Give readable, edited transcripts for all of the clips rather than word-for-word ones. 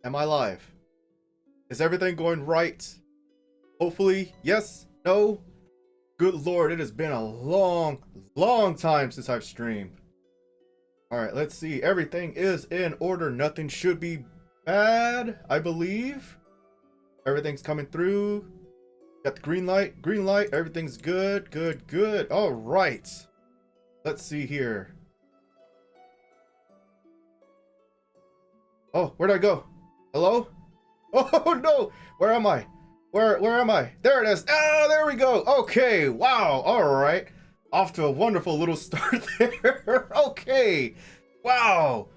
Am I live? Is everything going right? Hopefully, yes, no. Good Lord, it has been a long time since I've streamed. Alright, let's see. Everything is in order. Nothing should be bad, I believe. Everything's coming through. Got the green light. Green light. Everything's good. Good. Alright. Let's see here. Oh, where'd I go? Hello? Oh no! Where am I? Where am I? There it is. Oh, there we go. Okay. Wow. All right. Off to a wonderful little start there. Okay. Wow.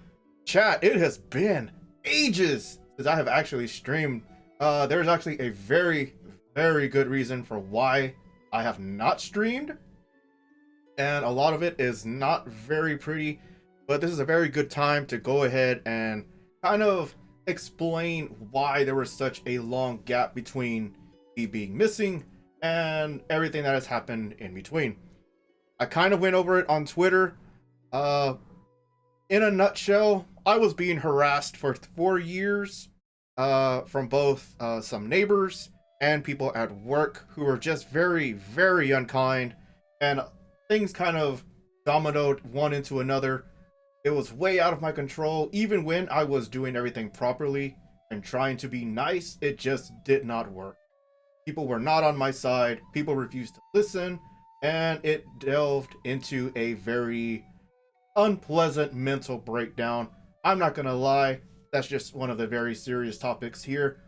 Chat, it has been ages since I have actually streamed. There's actually a very good reason for why I have not streamed. And a lot of it is not very pretty, but this is a very good time to go ahead and kind of explain why there was such a long gap between me being missing and everything that has happened in between. I kind of went over it on Twitter. In a nutshell, I was being harassed for 4 years from both some neighbors and people at work who were just very unkind, and things kind of dominoed one into another. It was way out of my control. Even when I was doing everything properly and trying to be nice, it just did not work. People were not on my side. People refused to listen, and it delved into a very unpleasant mental breakdown. I'm not gonna lie, that's just one of the very serious topics here.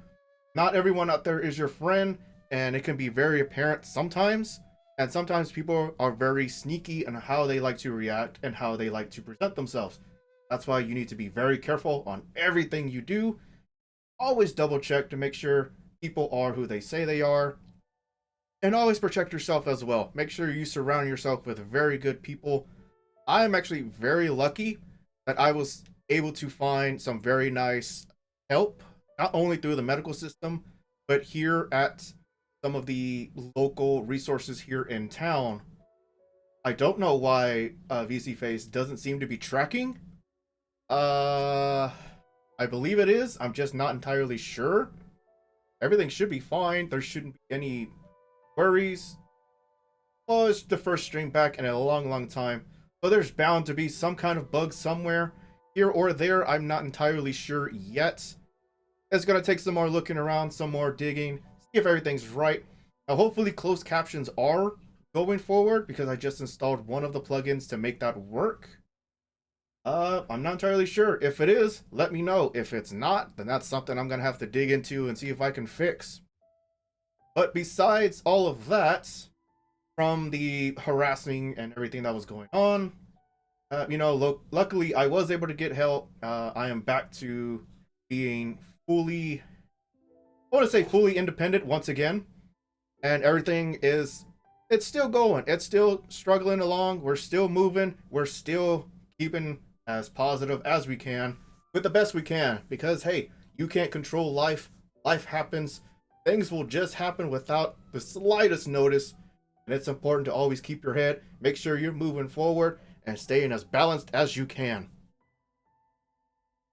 Not everyone out there is your friend, and it can be very apparent sometimes. And sometimes people are very sneaky in how they like to react and how they like to present themselves. That's why you need to be very careful on everything you do. Always double check to make sure people are who they say they are. And always protect yourself as well. Make sure you surround yourself with very good people. I am actually very lucky that I was able to find some very nice help, not only through the medical system, but here at some of the local resources here in town. I don't know why VC Face doesn't seem to be tracking. I believe it is. I'm just not entirely sure. Everything should be fine. There shouldn't be any worries. Well, it's the first stream back in a long time. So there's bound to be some kind of bug somewhere. Here or there, I'm not entirely sure yet. It's going to take some more looking around, some more digging, see if everything's right. Now, hopefully closed captions are going forward because I just installed one of the plugins to make that work. I'm not entirely sure. If it is, let me know. If it's not, then that's something I'm going to have to dig into and see if I can fix. But besides all of that, from the harassing and everything that was going on, luckily I was able to get help. I am back to being fully, I want to say fully independent once again. And everything it's still going. It's still struggling along. We're still moving. We're still keeping as positive as we can with the best we can, because hey, you can't control life. Life happens. Things will just happen without the slightest notice. And it's important to always keep your head, make sure you're moving forward and staying as balanced as you can.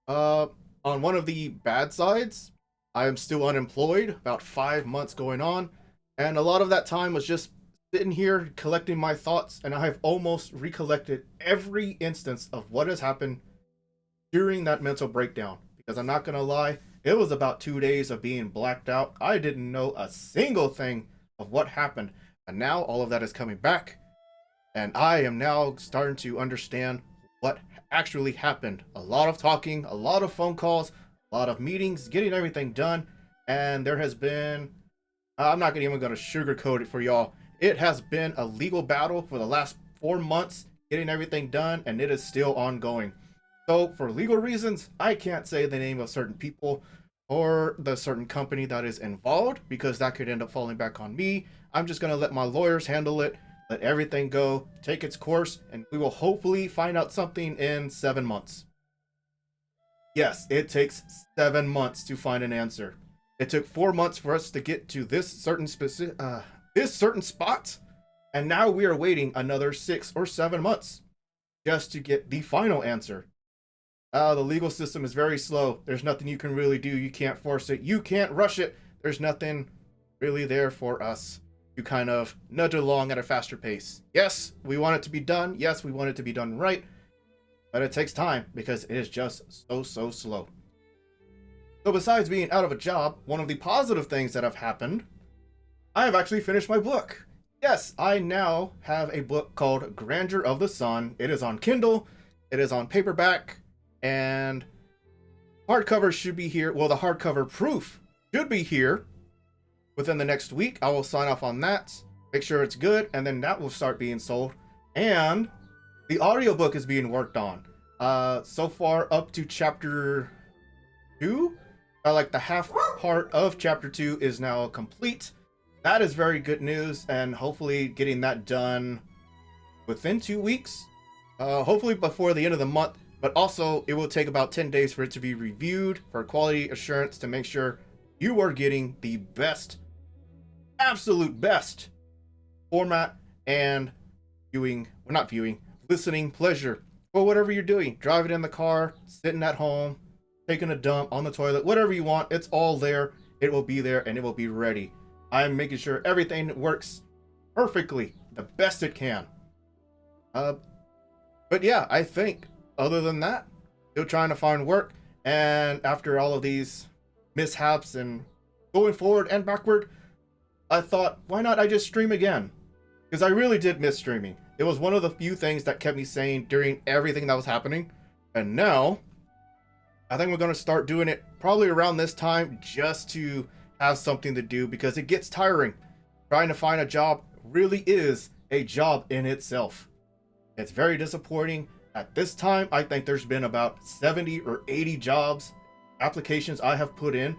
On one of the bad sides, I am still unemployed, about 5 months going on. And a lot of that time was just sitting here collecting my thoughts, and I have almost recollected every instance of what has happened during that mental breakdown. Because I'm not going to lie, it was about 2 days of being blacked out. I didn't know a single thing of what happened. And now all of that is coming back. And I am now starting to understand what actually happened. A lot of talking, a lot of phone calls, a lot of meetings, getting everything done. And there has been, I'm not even going to sugarcoat it for y'all. It has been a legal battle for the last 4 months, getting everything done, and it is still ongoing. So for legal reasons, I can't say the name of certain people or the certain company that is involved, because that could end up falling back on me. I'm just going to let my lawyers handle it, let everything go, take its course, and we will hopefully find out something in 7 months. Yes, it takes 7 months to find an answer. It took 4 months for us to get to this certain spot, and now we are waiting another 6 or 7 months just to get the final answer. The legal system is very slow. There's nothing you can really do. You can't force it. You can't rush it. There's nothing really there for us to kind of nudge along at a faster pace. Yes, we want it to be done. Yes, we want it to be done right. But it takes time because it is just so slow. So besides being out of a job, one of the positive things that have happened, I have actually finished my book. Yes, I now have a book called Grandeur of the Sun. It is on Kindle. It is on paperback. And hardcover should be here. Well, the hardcover proof should be here within the next week. I will sign off on that, make sure it's good, and then that will start being sold. And the audiobook is being worked on. So far up to chapter 2. Like the half part of chapter 2 is now complete. That is very good news, and hopefully getting that done within 2 weeks. Hopefully before the end of the month. But also, it will take about 10 days for it to be reviewed for quality assurance to make sure you are getting the best, absolute best format and listening pleasure for whatever you're doing. Driving in the car, sitting at home, taking a dump, on the toilet, whatever you want. It's all there. It will be there and it will be ready. I'm making sure everything works perfectly, the best it can. But yeah, I think other than that, still trying to find work. And after all of these mishaps and going forward and backward, I thought, why not I just stream again? Because I really did miss streaming. It was one of the few things that kept me sane during everything that was happening. And now, I think we're going to start doing it probably around this time just to have something to do, because it gets tiring. Trying to find a job really is a job in itself. It's very disappointing. At this time, I think there's been about 70 or 80 jobs, applications I have put in,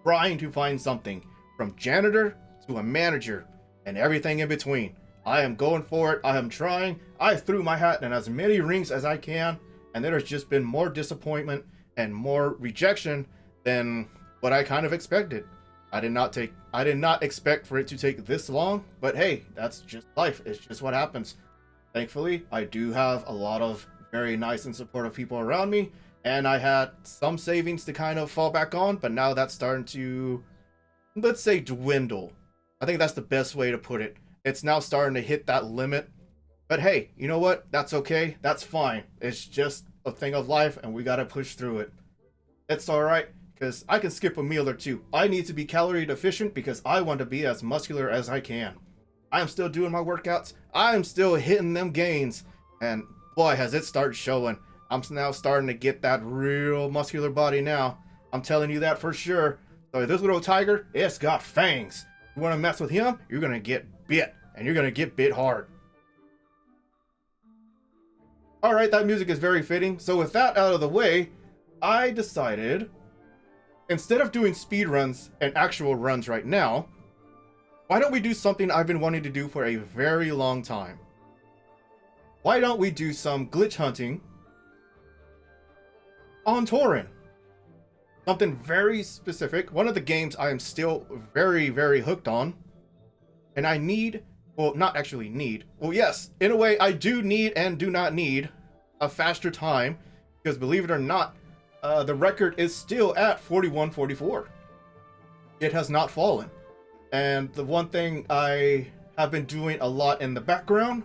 trying to find something, from janitor to a manager and everything in between. I am going for it. I am trying. I threw my hat in as many rings as I can, and there has just been more disappointment and more rejection than what I kind of expected. I did not expect for it to take this long, but hey, that's just life. It's just what happens. Thankfully, I do have a lot of very nice and supportive people around me, and I had some savings to kind of fall back on, but now that's starting to, let's say, dwindle. I think that's the best way to put it. It's now starting to hit that limit. But hey, you know what? That's okay. That's fine. It's just a thing of life, and we gotta push through it. It's alright, because I can skip a meal or two. I need to be calorie deficient because I want to be as muscular as I can. I am still doing my workouts. I am still hitting them gains, and boy, has it started showing. I'm now starting to get that real muscular body now. I'm telling you that for sure. So this little tiger, it's got fangs. You want to mess with him, you're going to get bit. And you're going to get bit hard. Alright, that music is very fitting. So with that out of the way, I decided, instead of doing speed runs and actual runs right now, why don't we do something I've been wanting to do for a very long time? Why don't we do some glitch hunting on Toren? Something very specific. One of the games I am still very hooked on. And I need, well, not actually need. Well, yes, in a way I do need and do not need a faster time. Because believe it or not, the record is still at 41:44. It has not fallen. And the one thing I have been doing a lot in the background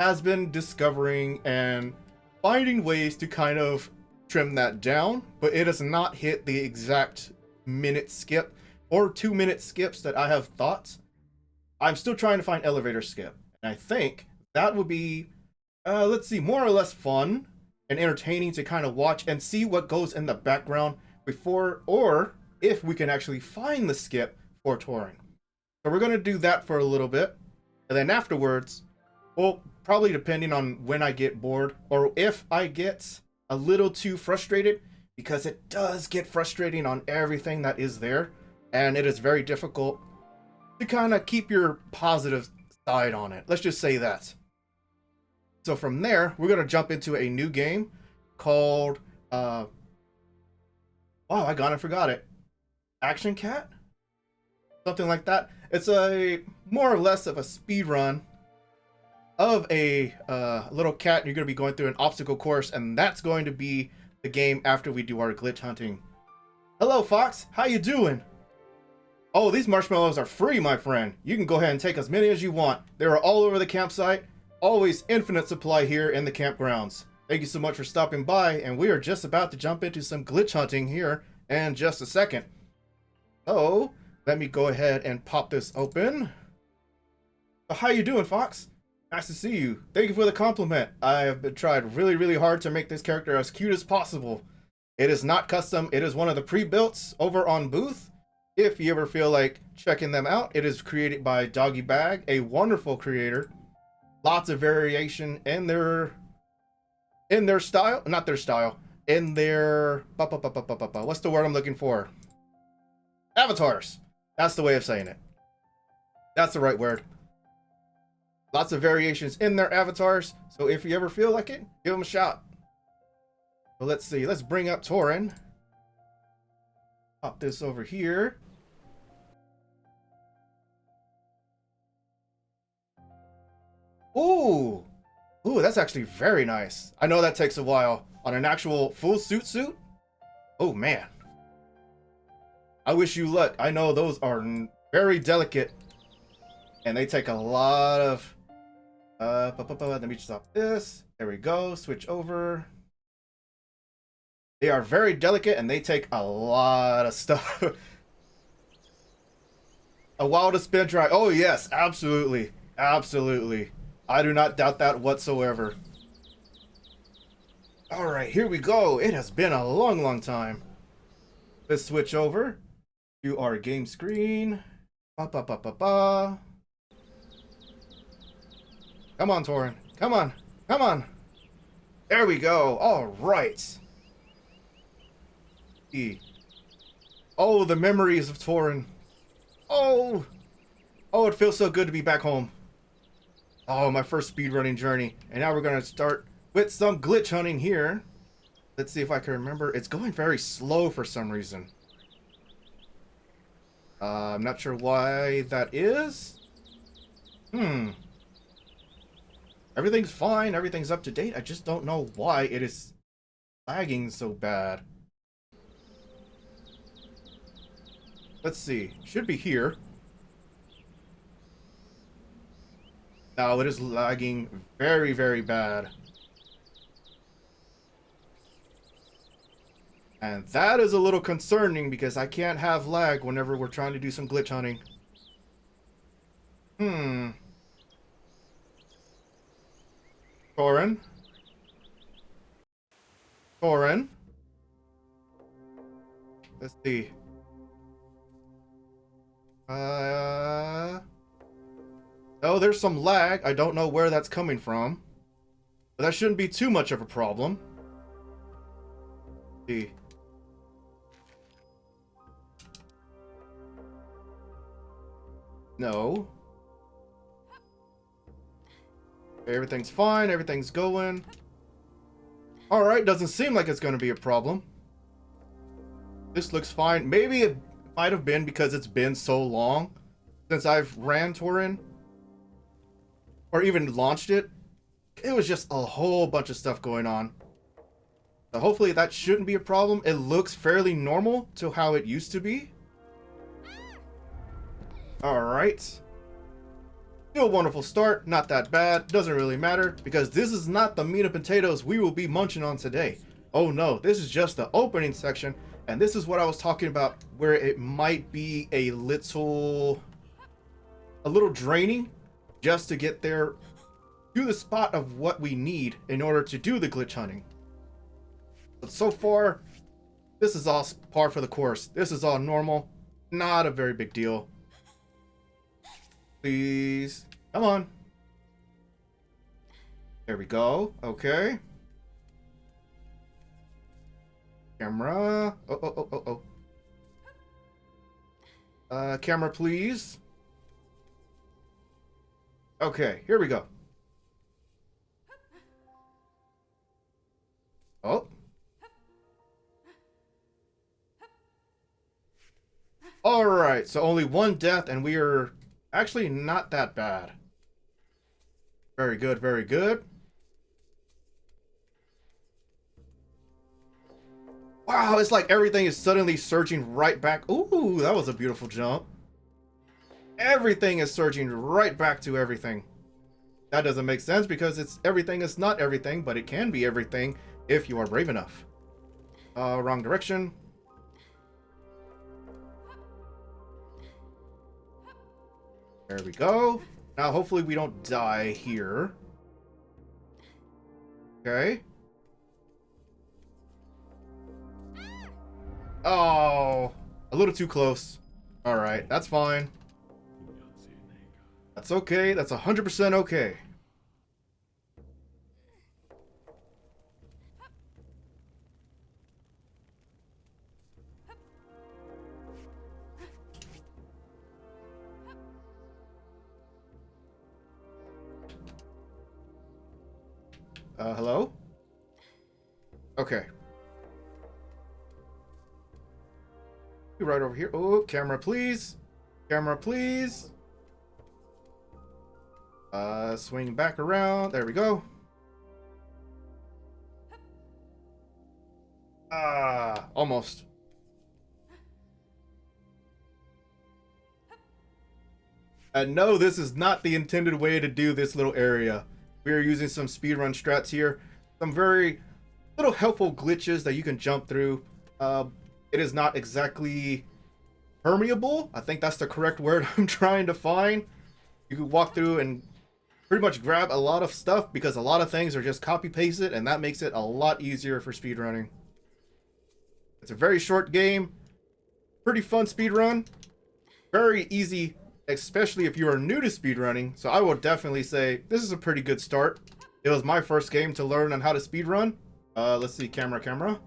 has been discovering and finding ways to kind of trim that down, but it has not hit the exact minute skip or 2-minute skips that I have thought. I'm still trying to find elevator skip, and I think that would be, let's see, more or less fun and entertaining to kind of watch and see what goes in the background before, or if we can actually find the skip for Toren. So we're going to do that for a little bit, and then afterwards, well, probably depending on when I get bored or if I get a little too frustrated, because it does get frustrating on everything that is there, and it is very difficult to kind of keep your positive side on it. Let's just say that. So from there, we're going to jump into a new game called, oh, I gone and forgot it. Action Cat? Something like that. It's a more or less of a speed run of a little cat. You're going to be going through an obstacle course, and that's going to be the game after we do our glitch hunting. Hello, Fox. How you doing? Oh, these marshmallows are free, my friend. You can go ahead and take as many as you want. They are all over the campsite. Always infinite supply here in the campgrounds. Thank you so much for stopping by, and we are just about to jump into some glitch hunting here in just a second. So, let me go ahead and pop this open. How you doing, Fox? Nice to see you. Thank you for the compliment. I have been tried really hard to make this character as cute as possible. It is not custom. It is one of the pre-builts over on Booth. If you ever feel like checking them out, it is created by Doggy Bag, a wonderful creator. Lots of variation in their style, not their style, in their what's the word I'm looking for? Avatars. That's the way of saying it. That's the right word. Lots of variations in their avatars, so if you ever feel like it, give them a shot. Well, let's see. Let's bring up Toren. Pop this over here. Ooh, that's actually very nice. I know that takes a while on an actual full suit. Oh man, I wish you luck. I know those are very delicate, and they take a lot of. Let me stop this. There we go. Switch over. They are very delicate and they take a lot of stuff. A while to spin dry. Oh yes, absolutely. Absolutely. I do not doubt that whatsoever. Alright, here we go. It has been a long time. Let's switch over to our game screen. Come on, Toren. Come on. There we go. Alright. Oh, the memories of Toren. Oh, it feels so good to be back home. Oh, my first speedrunning journey. And now we're going to start with some glitch hunting here. Let's see if I can remember. It's going very slow for some reason. I'm not sure why that is. Everything's fine. Everything's up to date. I just don't know why it is lagging so bad. Let's see. Should be here. No, it is lagging very bad. And that is a little concerning because I can't have lag whenever we're trying to do some glitch hunting. Toren? Let's see. No, there's some lag. I don't know where that's coming from. But that shouldn't be too much of a problem. Let's see. No. Everything's fine. Everything's going. Alright, doesn't seem like it's going to be a problem. This looks fine. Maybe it might have been because it's been so long since I've ran Toren. Or even launched it. It was just a whole bunch of stuff going on. So hopefully that shouldn't be a problem. It looks fairly normal to how it used to be. Alright. Still a wonderful start. Not that bad. Doesn't really matter. Because this is not the meat and potatoes we will be munching on today. Oh no. This is just the opening section. And this is what I was talking about. Where it might be a little draining. Just to get there to the spot of what we need in order to do the glitch hunting. But so far, this is all par for the course. This is all normal. Not a very big deal. Please. Come on. There we go. Okay. Camera. Camera, please. Okay, here we go. Oh. Alright, so only one death, and we are actually not that bad. Very good, very good. Wow, it's like everything is suddenly surging right back. Ooh, that was a beautiful jump. Everything is surging right back to everything. That doesn't make sense because it's everything is not everything, but it can be everything if you are brave enough. Wrong direction. There we go. Now hopefully we don't die here. Okay. Oh, a little too close. All right, that's fine. That's okay. That's 100% okay. Hello? Okay. Right over here. Oh, camera, please. Camera, please. Swing back around. There we go. Ah, almost. And no, this is not the intended way to do this little area. We are using some speedrun strats here. Some very little helpful glitches that you can jump through. It is not exactly permeable. I think that's the correct word I'm trying to find. You can walk through and pretty much grab a lot of stuff because a lot of things are just copy pasted, and that makes it a lot easier for speedrunning. It's a very short game, pretty fun speedrun, very easy, especially if you are new to speedrunning. So I will definitely say this is a pretty good start. It was my first game to learn on how to speedrun. Let's see, camera.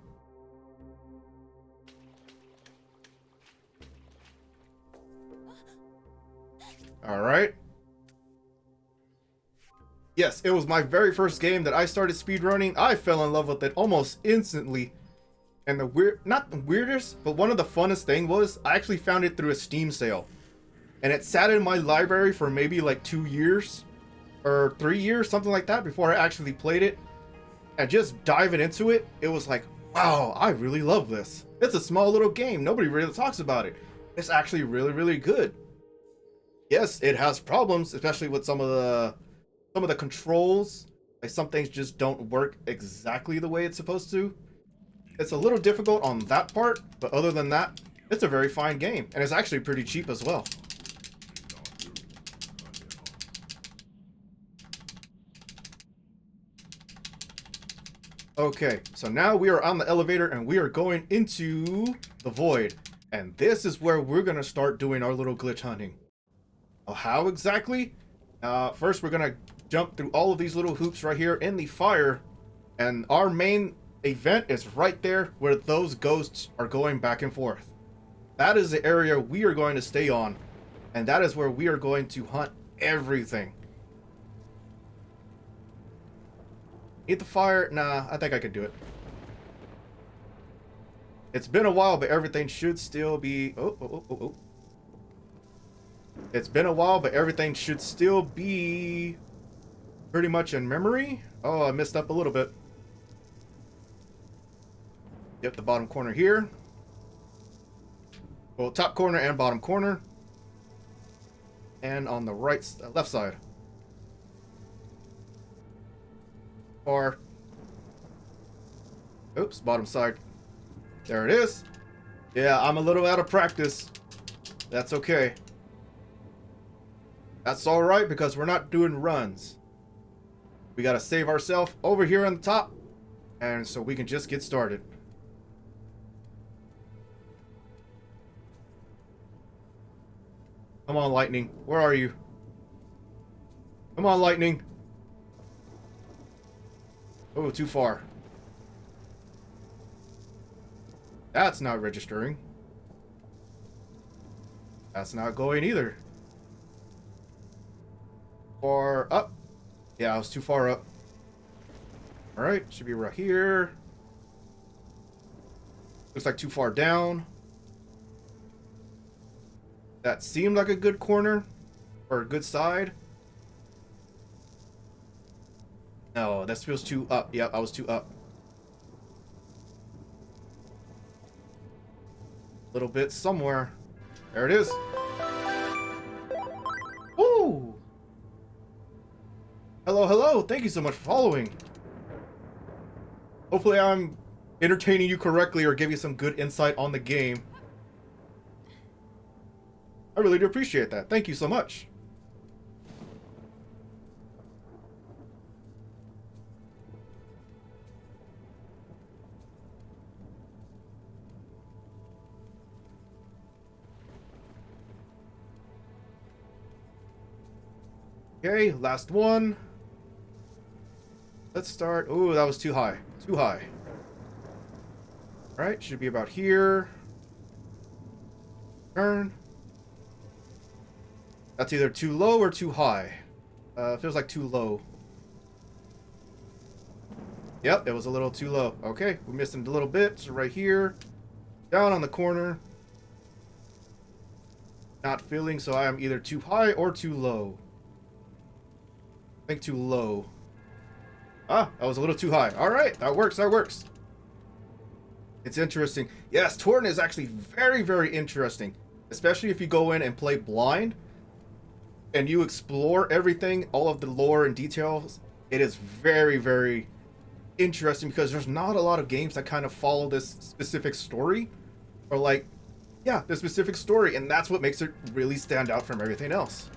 All right. Yes, it was my very first game that I started speedrunning. I fell in love with it almost instantly. And not the weirdest, but one of the funnest thing was I actually found it through a Steam sale. And it sat in my library for maybe like 2 years or 3 years, something like that, before I actually played it. And just diving into it, it was like, wow, I really love this. It's a small little game. Nobody really talks about it. It's actually really, really good. Yes, it has problems, especially with some of the controls. Like some things just don't work exactly the way it's supposed to. It's a little difficult on that part, but other than that, it's a very fine game, and it's actually pretty cheap as well. Okay, so now we are on the elevator and we are going into the void. And this is where we're going to start doing our little glitch hunting. How exactly? First, we're going to jump through all of these little hoops right here in the fire. And our main event is right there where those ghosts are going back and forth. That is the area we are going to stay on. And that is where we are going to hunt everything. Eat the fire? Nah, I think I can do it. It's been a while, but everything should still be... Oh. It's been a while, but everything should still be pretty much in memory. Oh, I messed up a little bit. Yep, the bottom corner here. Well, top corner and bottom corner. And on the left side. Or, oops, bottom side. There it is. Yeah, I'm a little out of practice. That's okay. That's all right because we're not doing runs. We got to save ourselves over here on the top. And so we can just get started. Come on, lightning. Where are you? Come on, lightning. Oh, too far. That's not registering. That's not going either. Far up. Yeah, I was too far up. Alright, should be right here. Looks like too far down. That seemed like a good corner. Or a good side. No, this feels too up. Yep, I was too up. little bit somewhere. There it is. Woo! Hello, hello. Thank you so much for following. Hopefully I'm entertaining you correctly or give you some good insight on the game. I really do appreciate that. Thank you so much. Okay, last one. Let's start. Oh, that was too high. Too high. All right, should be about here. Turn. That's either too low or too high. Feels like too low. Yep, it was a little too low. Okay, we missed a little bit. So right here, down on the corner. Not feeling, so I am either too high or too low. I think too low. Ah, that was a little too high. All right, that works. That works. It's interesting. Yes, Toren is actually very, very interesting, especially if you go in and play blind and you explore everything, all of the lore and details. It is very, very interesting because there's not a lot of games that kind of follow this specific story, or like, yeah, the specific story, and that's what makes it really stand out from everything else.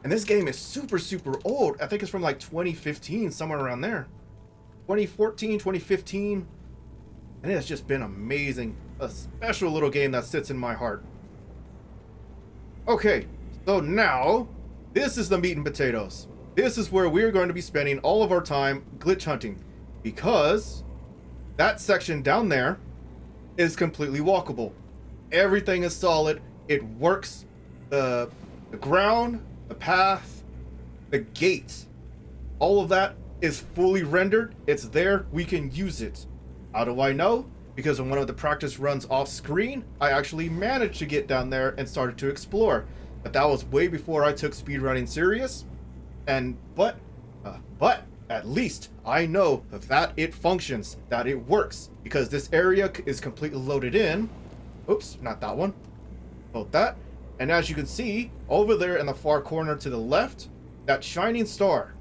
And this game is super, super old. I think it's from like 2015, somewhere around there. 2014, 2015. And it has just been amazing. A special little game that sits in my heart. Okay, so now, this is the meat and potatoes. This is where we're going to be spending all of our time glitch hunting. Because that section down there is completely walkable. Everything is solid. It works. The ground, the path, the gate, all of that is fully rendered. It's there. We can use it. How do I know? Because in one of the practice runs off screen, I actually managed to get down there and started to explore. But that was way before I took speedrunning serious. And but at least I know that it functions, that it works, because this area is completely loaded in. Oops, not that one. Both that. And as you can see, over there in the far corner to the left, that shining star.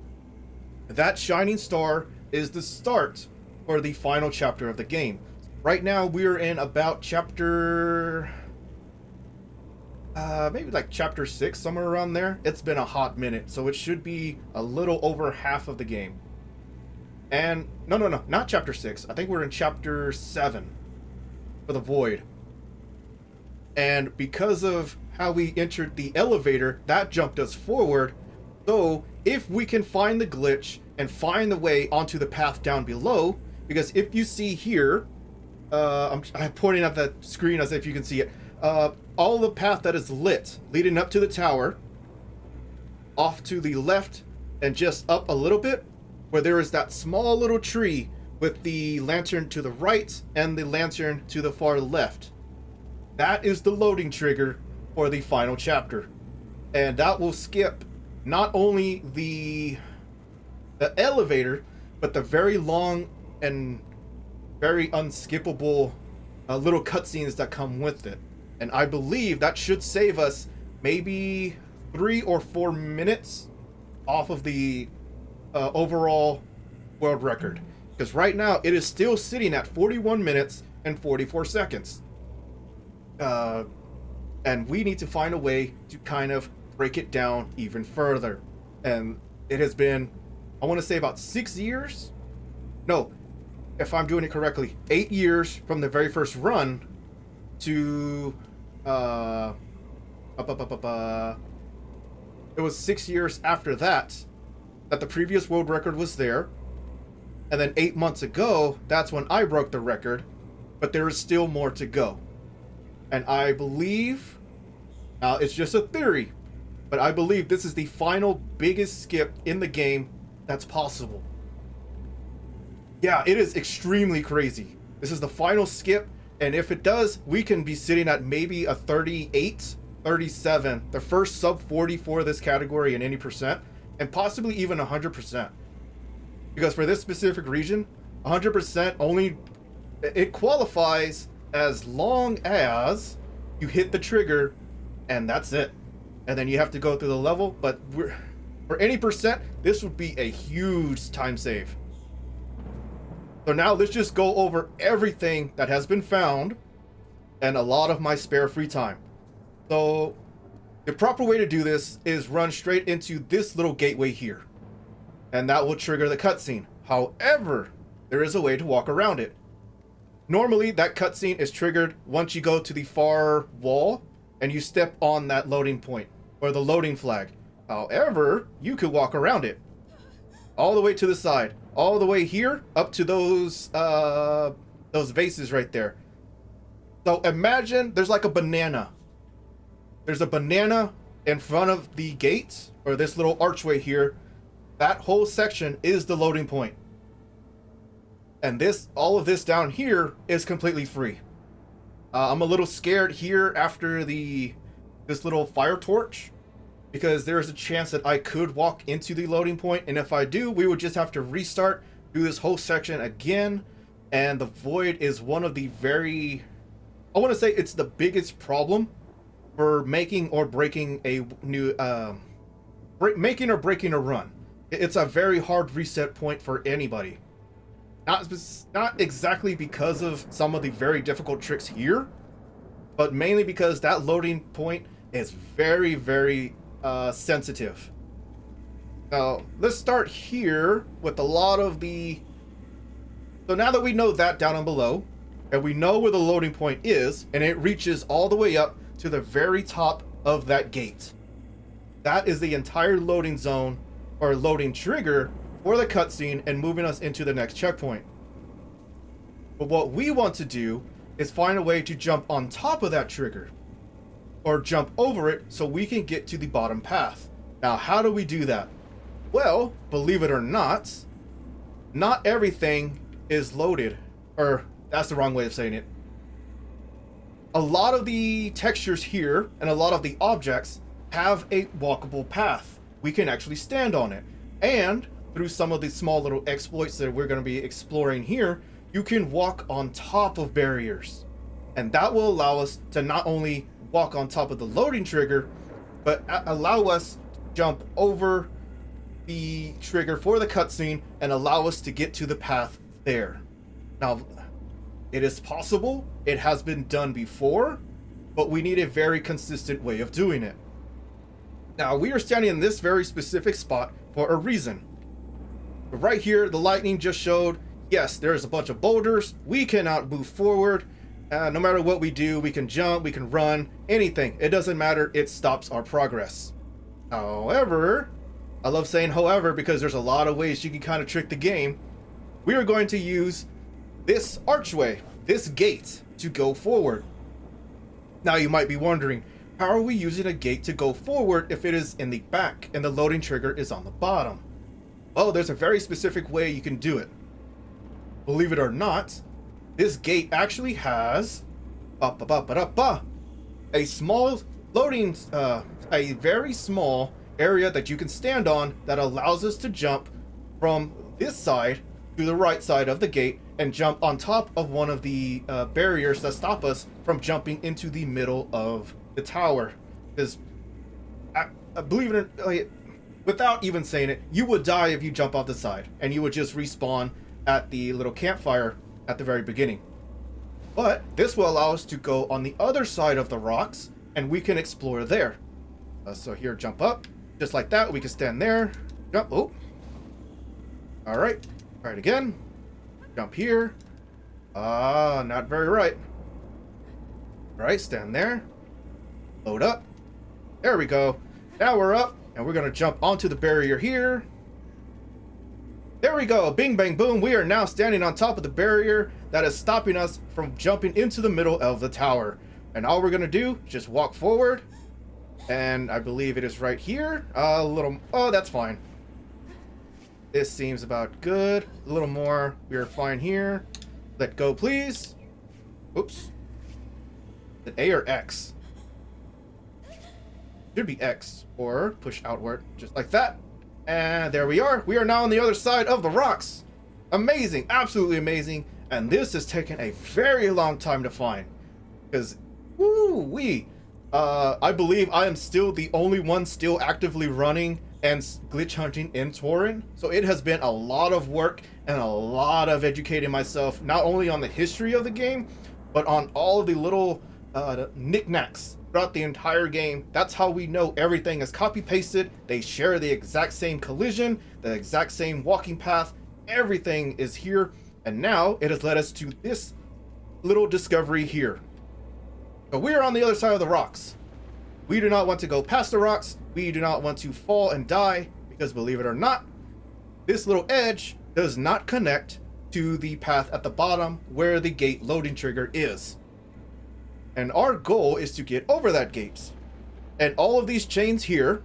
That shining star is the start for the final chapter of the game. Right now, we're in about chapter... maybe like chapter 6, somewhere around there. It's been a hot minute, so it should be a little over half of the game. And, no, not chapter 6. I think we're in chapter 7 for the Void. And because of how we entered the elevator, that jumped us forward. So if we can find the glitch and find the way onto the path down below, because if you see here, I'm pointing at that screen as if you can see it, all the path that is lit leading up to the tower, off to the left and just up a little bit, where there is that small little tree with the lantern to the right and the lantern to the far left. That is the loading trigger for the final chapter. And that will skip not only the elevator, but the very long and very unskippable little cutscenes that come with it. And I believe that should save us maybe 3 or 4 minutes off of the overall world record. Because right now it is still sitting at 41 minutes and 44 seconds. And we need to find a way to kind of break it down even further. And it has been, I want to say about 6 years. No, if I'm doing it correctly, 8 years from the very first run to it was 6 years after that the previous world record was there. And then 8 months ago, that's when I broke the record. But there is still more to go. And I believe, now it's just a theory, but I believe this is the final biggest skip in the game that's possible. Yeah, it is extremely crazy. This is the final skip, and if it does, we can be sitting at maybe a 38, 37, the first sub 40 for this category in any percent, and possibly even 100%. Because for this specific region, 100% only, it qualifies as long as you hit the trigger, and that's it. And then you have to go through the level, but for any percent, this would be a huge time save. So now let's just go over everything that has been found and a lot of my spare free time. So the proper way to do this is run straight into this little gateway here, and that will trigger the cutscene. However, there is a way to walk around it. Normally, that cutscene is triggered once you go to the far wall and you step on that loading point or the loading flag. However, you could walk around it all the way to the side, all the way here up to those vases right there. So imagine there's like a banana. There's a banana in front of the gate or this little archway here. That whole section is the loading point. And all of this down here is completely free. I'm a little scared here after this little fire torch, because there is a chance that I could walk into the loading point, and if I do, we would just have to restart, do this whole section again. And the void is one of the I want to say it's the biggest problem for making or breaking a new making or breaking a run. It's a very hard reset point for anybody. Not exactly because of some of the very difficult tricks here, but mainly because that loading point is very, very sensitive. Now, let's start here with a lot of so now that we know that down and below, and we know where the loading point is, and it reaches all the way up to the very top of that gate. That is the entire loading zone, or loading trigger, for the cutscene and moving us into the next checkpoint. But what we want to do is find a way to jump on top of that trigger, or jump over it so we can get to the bottom path. Now, how do we do that? Well, believe it or not everything is loaded, or that's the wrong way of saying it. A lot of the textures here and a lot of the objects have a walkable path. We can actually stand on it, and through some of the small little exploits that we're going to be exploring here, you can walk on top of barriers. And that will allow us to not only walk on top of the loading trigger, but allow us to jump over the trigger for the cutscene and allow us to get to the path there. Now, it is possible, it has been done before, but we need a very consistent way of doing it. Now, we are standing in this very specific spot for a reason. Right here, the lightning just showed, yes, there's a bunch of boulders. We cannot move forward. No matter what we do, we can jump, we can run, anything. It doesn't matter. It stops our progress. However, I love saying however because there's a lot of ways you can kind of trick the game. We are going to use this archway, this gate, to go forward. Now, you might be wondering, how are we using a gate to go forward if it is in the back and the loading trigger is on the bottom? Oh, there's a very specific way you can do it. Believe it or not, this gate actually has a small loading, a very small area that you can stand on that allows us to jump from this side to the right side of the gate and jump on top of one of the barriers that stop us from jumping into the middle of the tower. Because, believe it or not, without even saying it, you would die if you jump off the side, and you would just respawn at the little campfire at the very beginning. But this will allow us to go on the other side of the rocks, and we can explore there. So here, jump up, just like that. We can stand there, jump. Oh, all right. All right, again. Jump here. Not very right. All right, stand there. Load up. There we go. Now we're up, and we're gonna jump onto the barrier here. There we go. Bing, bang, boom. We are now standing on top of the barrier that is stopping us from jumping into the middle of the tower. And all we're going to do is just walk forward. And I believe it is right here. Oh, that's fine. This seems about good. A little more. We are fine here. Let go, please. Oops. Is it A or X? Should be X. Or push outward, just like that. And there we are. We are now on the other side of the rocks. Amazing. Absolutely amazing. And this has taken a very long time to find. Because, I believe I am still the only one still actively running and glitch hunting in Toren. So it has been a lot of work and a lot of educating myself, not only on the history of the game, but on all of the little knickknacks throughout the entire game. That's how we know everything is copy pasted. They share the exact same collision, the exact same walking path. Everything is here. And now it has led us to this little discovery here. So we are on the other side of the rocks. We do not want to go past the rocks. We do not want to fall and die, because believe it or not, this little edge does not connect to the path at the bottom where the gate loading trigger is. And our goal is to get over that gate. And all of these chains here,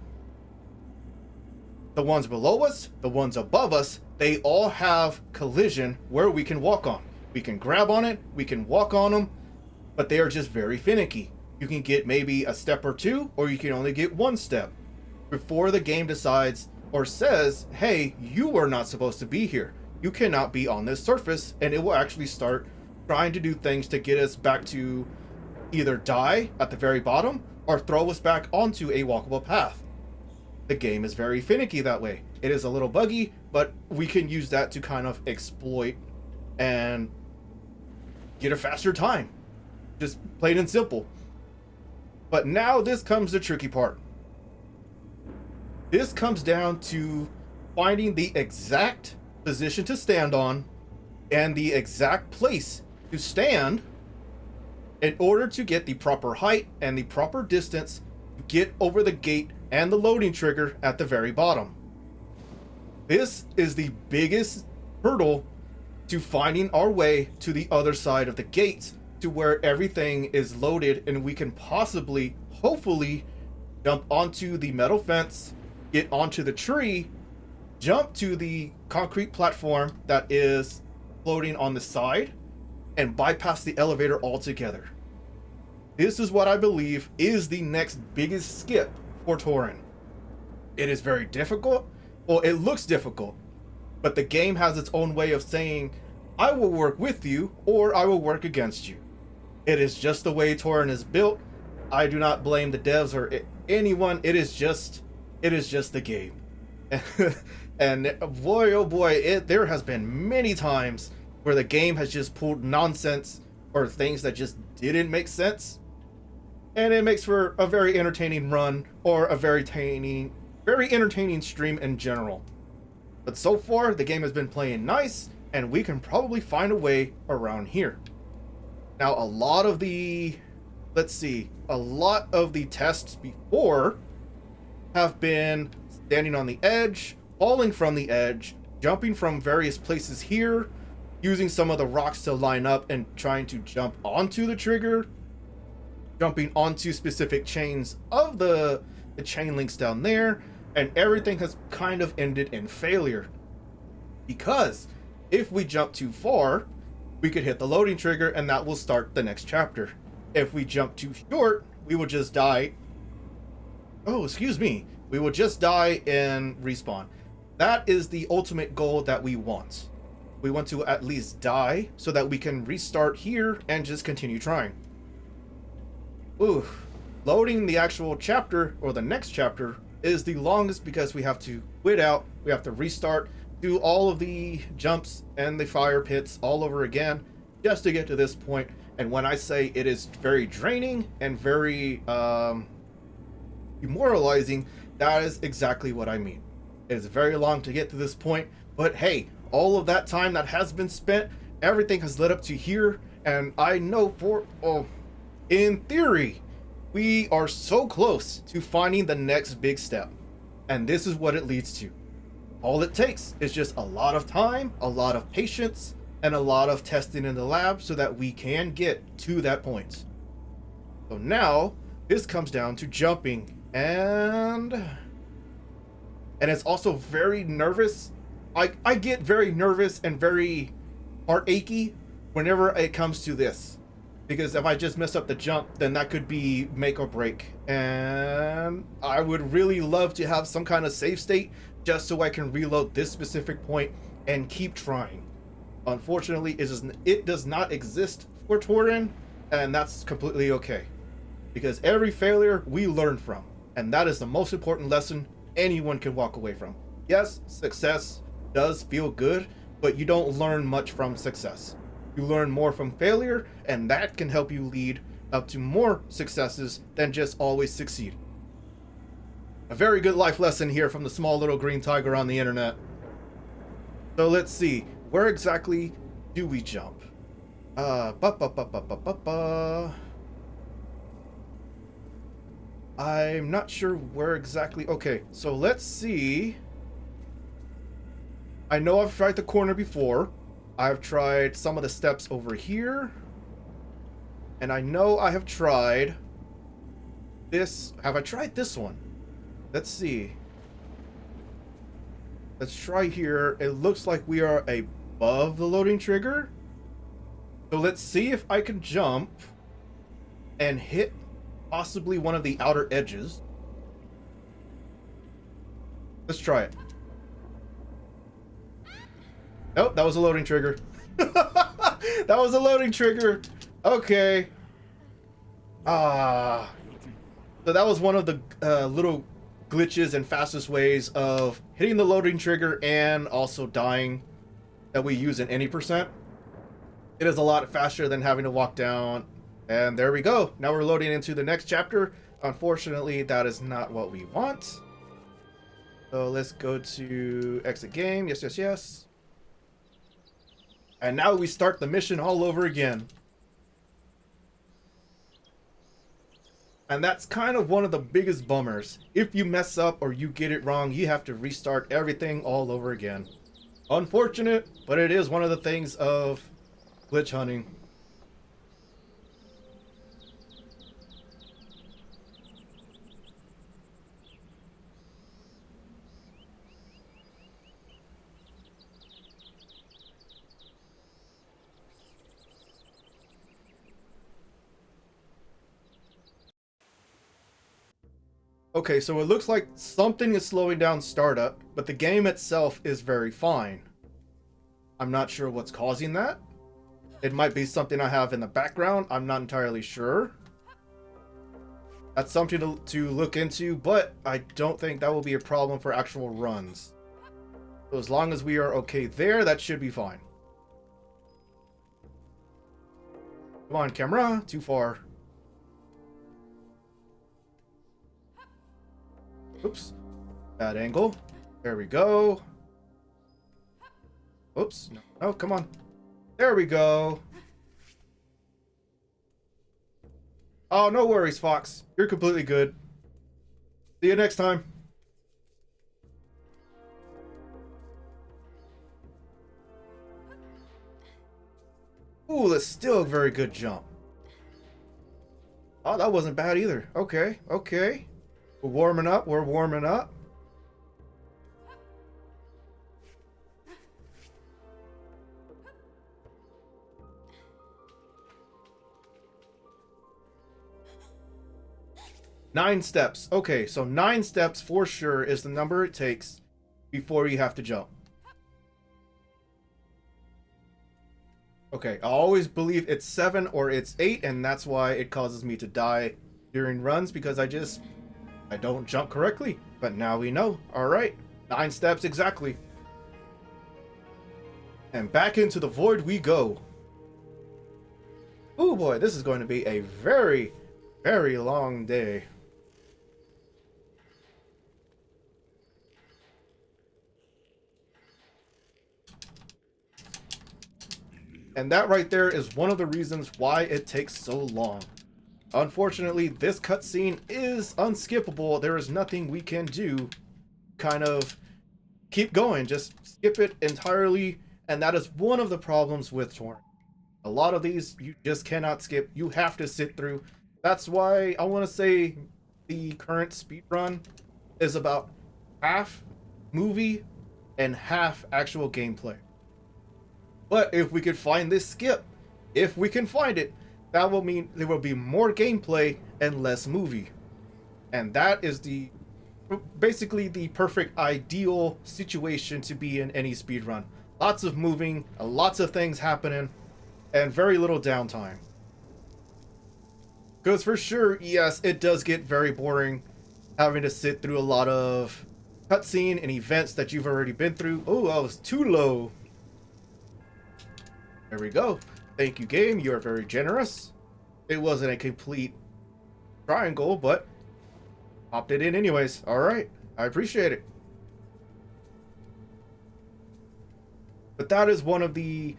the ones below us, the ones above us, they all have collision where we can walk on. We can grab on it, we can walk on them, but they are just very finicky. You can get maybe a step or two, or you can only get one step before the game decides or says, hey, you are not supposed to be here. You cannot be on this surface, and it will actually start trying to do things to get us back to either die at the very bottom or throw us back onto a walkable path. The game is very finicky that way. It is a little buggy, but we can use that to kind of exploit and get a faster time. Just plain and simple. But now this comes the tricky part. This comes down to finding the exact position to stand on and the exact place to stand in order to get the proper height and the proper distance to get over the gate and the loading trigger at the very bottom. This is the biggest hurdle to finding our way to the other side of the gate, to where everything is loaded and we can possibly, hopefully, jump onto the metal fence, get onto the tree, jump to the concrete platform that is floating on the side, and bypass the elevator altogether. This is what I believe is the next biggest skip for Toren. It is very difficult. Well, it looks difficult, but the game has its own way of saying, I will work with you or I will work against you. It is just the way Toren is built. I do not blame the devs or anyone. It is just the game. And boy, oh boy, there has been many times where the game has just pulled nonsense or things that just didn't make sense. And it makes for a very entertaining run or a very entertaining stream in general. But so far, the game has been playing nice, and we can probably find a way around here. Now, a lot of the tests before have been standing on the edge, falling from the edge, jumping from various places here, using some of the rocks to line up and trying to jump onto the trigger, jumping onto specific chains of the chain links down there, and everything has kind of ended in failure. Because if we jump too far, we could hit the loading trigger and that will start the next chapter. If we jump too short, we will just die. We will just die and respawn. That is the ultimate goal that we want. We want to at least die so that we can restart here and just continue trying. Loading the actual chapter or the next chapter is the longest because we have to quit out, we have to restart, do all of the jumps and the fire pits all over again just to get to this point. And when I say it is very draining and very demoralizing, that is exactly what I mean. It is very long to get to this point, but hey, all of that time that has been spent, everything has led up to here, and I know in theory, we are so close to finding the next big step, and this is what it leads to. All it takes is just a lot of time, a lot of patience, and a lot of testing in the lab so that we can get to that point. So now, this comes down to jumping, and it's also very nervous. I get very nervous and very heart-achy whenever it comes to this. Because if I just mess up the jump, then that could be make or break. And I would really love to have some kind of save state just so I can reload this specific point and keep trying. Unfortunately, it does not exist for Toren, and that's completely okay. Because every failure we learn from, and that is the most important lesson anyone can walk away from. Yes, success does feel good, but you don't learn much from success. You learn more from failure, and that can help you lead up to more successes than just always succeed. A very good life lesson here from the small little green tiger on the internet. So let's see, where exactly do we jump? I'm not sure where exactly. Okay, so let's see. I know I've tried the corner before. I've tried some of the steps over here. And I know I have tried this. Have I tried this one? Let's see. Let's try here. It looks like we are above the loading trigger. So let's see if I can jump and hit possibly one of the outer edges. Let's try it. Nope, that was a loading trigger. That was a loading trigger. Okay. So that was one of the little glitches and fastest ways of hitting the loading trigger and also dying that we use in any percent. It is a lot faster than having to walk down. And there we go. Now we're loading into the next chapter. Unfortunately, that is not what we want. So let's go to exit game. Yes, yes, yes. And now we start the mission all over again. And that's kind of one of the biggest bummers. If you mess up or you get it wrong, you have to restart everything all over again. Unfortunate, but it is one of the things of glitch hunting. Okay, so it looks like something is slowing down startup, but the game itself is very fine. I'm not sure what's causing that. It might be something I have in the background. I'm not entirely sure. That's something to look into, but I don't think that will be a problem for actual runs. So as long as we are okay there, that should be fine. Come on, camera. Too far. Oops. Bad angle. There we go. Oops. No, oh, come on. There we go. Oh, no worries, Fox. You're completely good. See you next time. Ooh, that's still a very good jump. Oh, that wasn't bad either. Okay, okay. We're warming up. We're warming up. Nine steps. Okay, so 9 steps for sure is the number it takes before you have to jump. Okay, I always believe it's 7 or it's 8, and that's why it causes me to die during runs, because I don't jump correctly. But now we know. Alright, 9 steps exactly. And back into the void we go. Oh boy, this is going to be a very, very long day. And that right there is one of the reasons why it takes so long. Unfortunately, this cutscene is unskippable. There is nothing we can do. Kind of keep going. Just skip it entirely. And that is one of the problems with Toren. A lot of these you just cannot skip. You have to sit through. That's why I want to say the current speedrun is about half movie and half actual gameplay. But if we could find this skip, if we can find it, that will mean there will be more gameplay and less movie. And that is basically the perfect ideal situation to be in any speedrun. Lots of moving, lots of things happening, and very little downtime. Because for sure, yes, it does get very boring having to sit through a lot of cutscene and events that you've already been through. Oh, I was too low. There we go. Thank you, game. You are very generous. It wasn't a complete triangle, but popped it in anyways. All right. I appreciate it. But that is one of the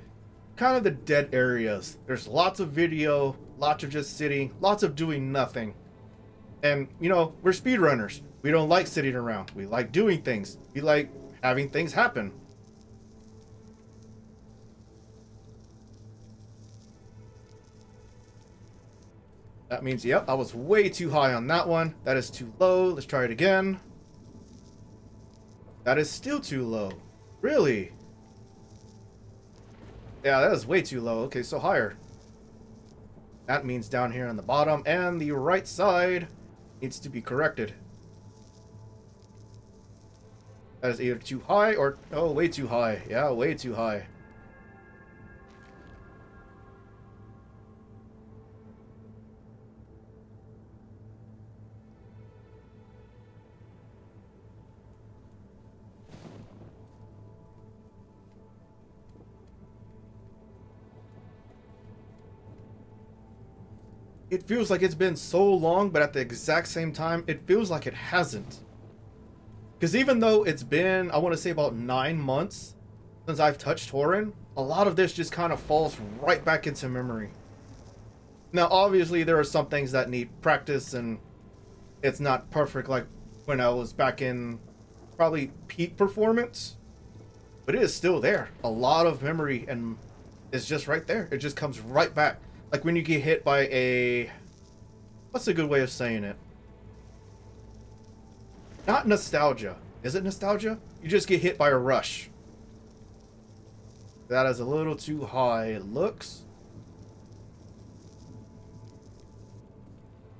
kind of the dead areas. There's lots of video, lots of just sitting, lots of doing nothing. And, you know, we're speedrunners. We don't like sitting around. We like doing things. We like having things happen. That means, yep, I was way too high on that one. That is too low. Let's try it again. That is still too low. Really? Yeah, that is way too low. Okay, so higher. That means down here on the bottom and the right side needs to be corrected. That is either too high or, oh, way too high. Yeah, way too high. It feels like it's been so long, but at the exact same time, it feels like it hasn't. Because even though it's been, I want to say about 9 months since I've touched Toren, a lot of this just kind of falls right back into memory. Now, obviously, there are some things that need practice, and it's not perfect like when I was back in probably peak performance, but it is still there. A lot of memory, and it's just right there. It just comes right back. Like when you get hit by a... What's a good way of saying it? Not nostalgia. Is it nostalgia? You just get hit by a rush. That is a little too high, it looks.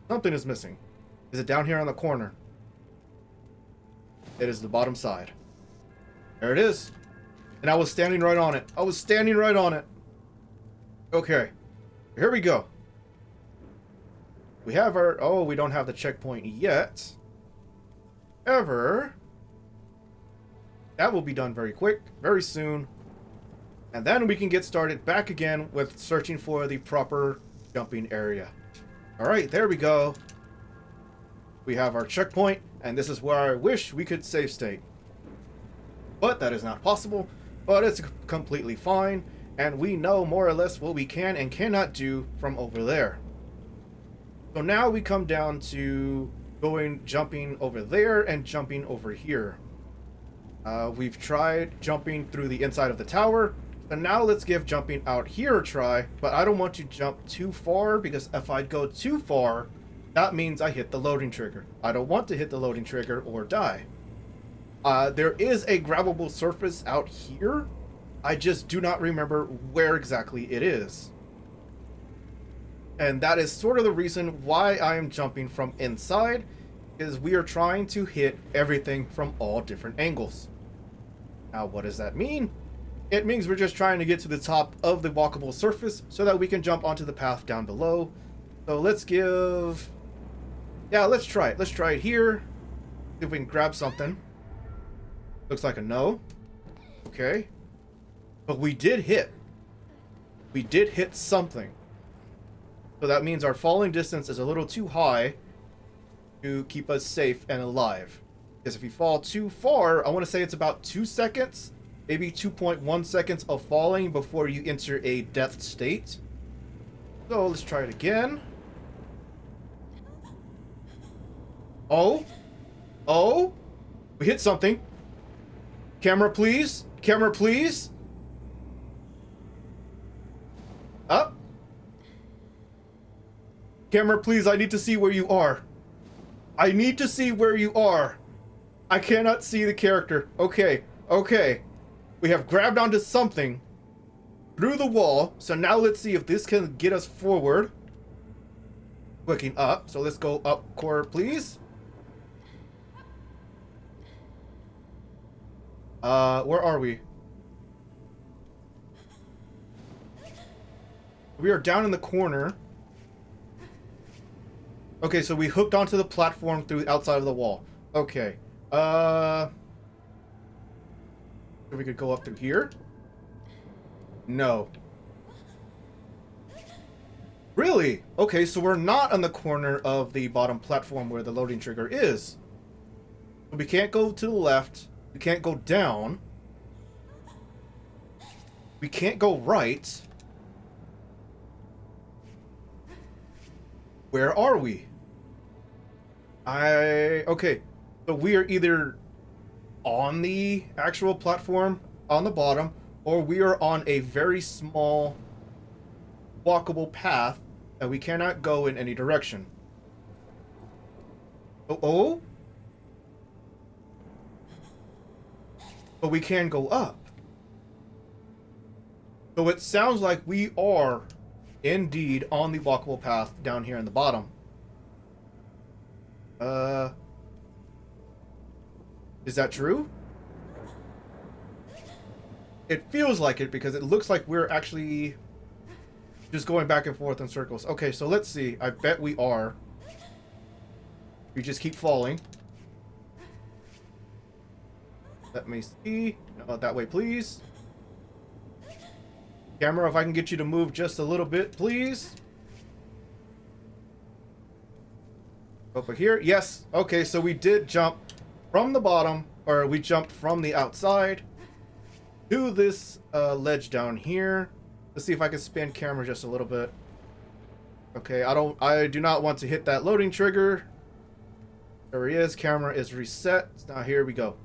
Something is missing. Is it down here on the corner? It is the bottom side. There it is. And I was standing right on it. I was standing right on it. Okay. Here we go. We have our... Oh, we don't have the checkpoint yet. However, that will be done very quick, very soon. And then we can get started back again with searching for the proper jumping area. Alright, there we go. We have our checkpoint, and this is where I wish we could save state. But that is not possible, but it's completely fine. And we know more or less what we can and cannot do from over there. So now we come down to jumping over there and jumping over here. We've tried jumping through the inside of the tower. So now let's give jumping out here a try. But I don't want to jump too far, because if I go too far, that means I hit the loading trigger. I don't want to hit the loading trigger or die. There is a grabbable surface out here. I just do not remember where exactly it is. And that is sort of the reason why I am jumping from inside, is we are trying to hit everything from all different angles. Now, what does that mean? It means we're just trying to get to the top of the walkable surface so that we can jump onto the path down below. So let's give... Yeah, let's try it. Let's try it here. See if we can grab something. Looks like a no. Okay. But we did hit. We did hit something. So that means our falling distance is a little too high to keep us safe and alive. Because if you fall too far, I want to say it's about 2 seconds, maybe 2.1 seconds of falling before you enter a death state. So let's try it again. Oh. Oh. We hit something. Camera, please. Camera, please. Up. Camera, please, I need to see where you are. I need to see where you are. I cannot see the character. Okay, okay. We have grabbed onto something through the wall. So now let's see if this can get us forward. Clicking up. So let's go up, core, please. Where are we? We are down in the corner. Okay, so we hooked onto the platform through the outside of the wall. Okay. So we could go up through here? No. Really? Okay, so we're not on the corner of the bottom platform where the loading trigger is. We can't go to the left. We can't go down. We can't go right. Where are we? Okay. So we are either on the actual platform on the bottom, or we are on a very small walkable path that we cannot go in any direction. Oh? But we can go up. So it sounds like we are indeed on the walkable path down here in the bottom. Is that true? It feels like it because it looks like we're actually just going back and forth in circles. Okay, so let's see. I bet we are. We just keep falling. Let me see. No, that way, please. Camera, if I can get you to move just a little bit, please. Over here. Yes. Okay, so we did jump from the bottom, or we jumped from the outside to this ledge down here. Let's see if I can spin camera just a little bit. Okay, I do not want to hit that loading trigger. There he is. Camera is reset. Now here we go.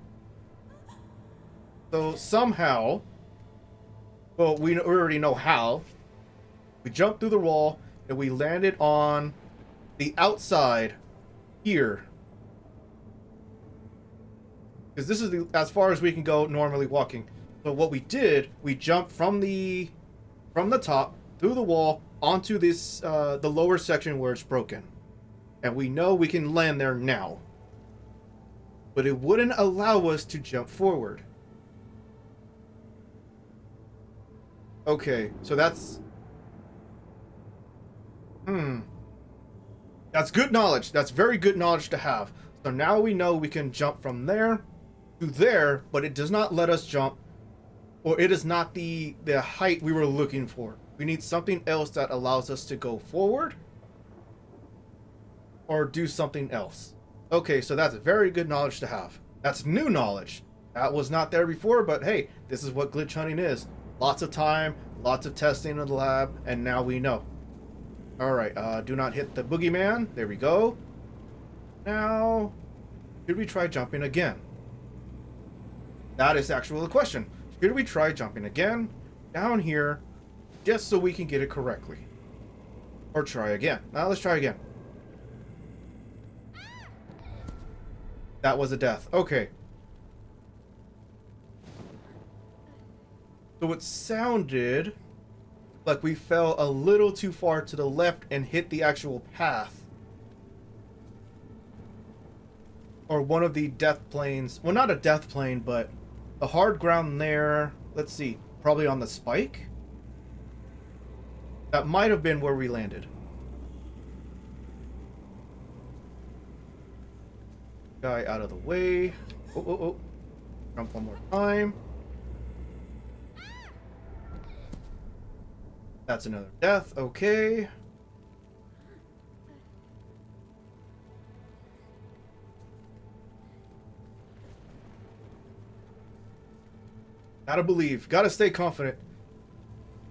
So somehow, well, we already know how. We jumped through the wall and we landed on the outside here. Because this is as far as we can go normally walking. So what we did, we jumped from the top through the wall onto this the lower section where it's broken, and we know we can land there now. But it wouldn't allow us to jump forward. Okay, so that's that's good knowledge. That's very good knowledge to have. So now we know we can jump from there to there, but it does not let us jump, or it is not the height we were looking for. We need something else that allows us to go forward or do something else. Okay, so that's very good knowledge to have. That's new knowledge. That was not there before, but hey, this is what glitch hunting is. Lots of time, lots of testing in the lab, and now we know. Alright, do not hit the boogeyman. There we go. Now, should we try jumping again? That is actually the question. Should we try jumping again down here just so we can get it correctly? Or try again? Now let's try again. That was a death. Okay. So it sounded like we fell a little too far to the left and hit the actual path. Or one of the death planes. Well, not a death plane, but the hard ground there. Let's see. Probably on the spike? That might have been where we landed. Guy out of the way. Oh. Jump one more time. That's another death. Okay. Gotta believe. Gotta stay confident.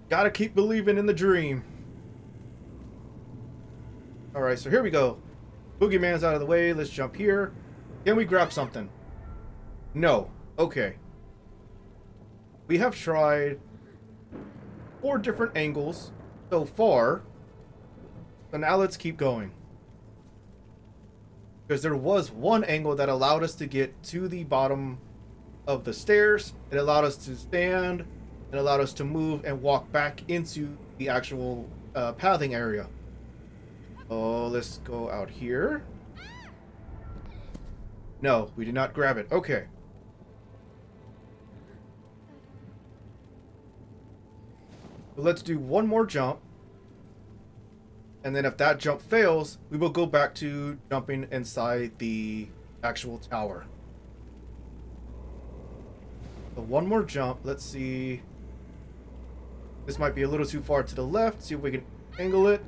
Gotta keep believing in the dream. Alright, so here we go. Boogeyman's out of the way. Let's jump here. Can we grab something? No. Okay. We have tried 4 different angles so far. So now let's keep going. Because there was one angle that allowed us to get to the bottom of the stairs. It allowed us to stand. It allowed us to move and walk back into the actual pathing area. Oh, let's go out here. No, we did not grab it. Okay. Let's do one more jump. And then if that jump fails, we will go back to jumping inside the actual tower. So one more jump. Let's see. This might be a little too far to the left. See if we can angle it.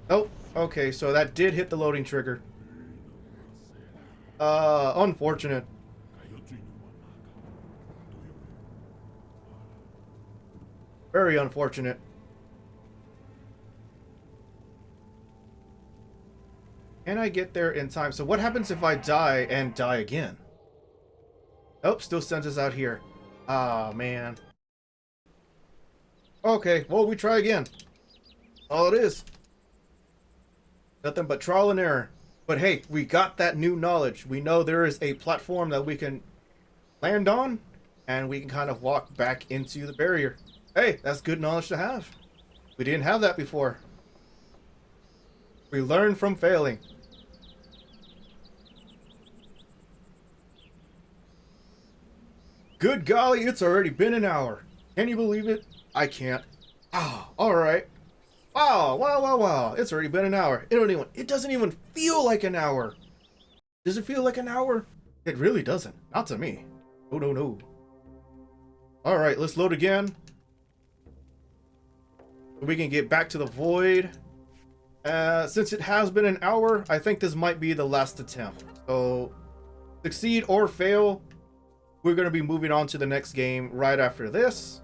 Nope. Okay, so that did hit the loading trigger. Unfortunate. Very unfortunate. Can I get there in time? So what happens if I die and die again? Oh, still sends us out here. Ah, man. Okay, well, we try again. All it is. Nothing but trial and error. But hey, we got that new knowledge. We know there is a platform that we can land on, and we can kind of walk back into the barrier. Hey, that's good knowledge to have. We didn't have that before. We learn from failing. Good golly, it's already been an hour. Can you believe it? I can't. Oh, alright. Wow. It's already been an hour. It doesn't even feel like an hour. Does it feel like an hour? It really doesn't. Not to me. Oh, no. Alright, let's load again. We can get back to the void. Since it has been an hour, I think this might be the last attempt. So, succeed or fail, we're going to be moving on to the next game right after this.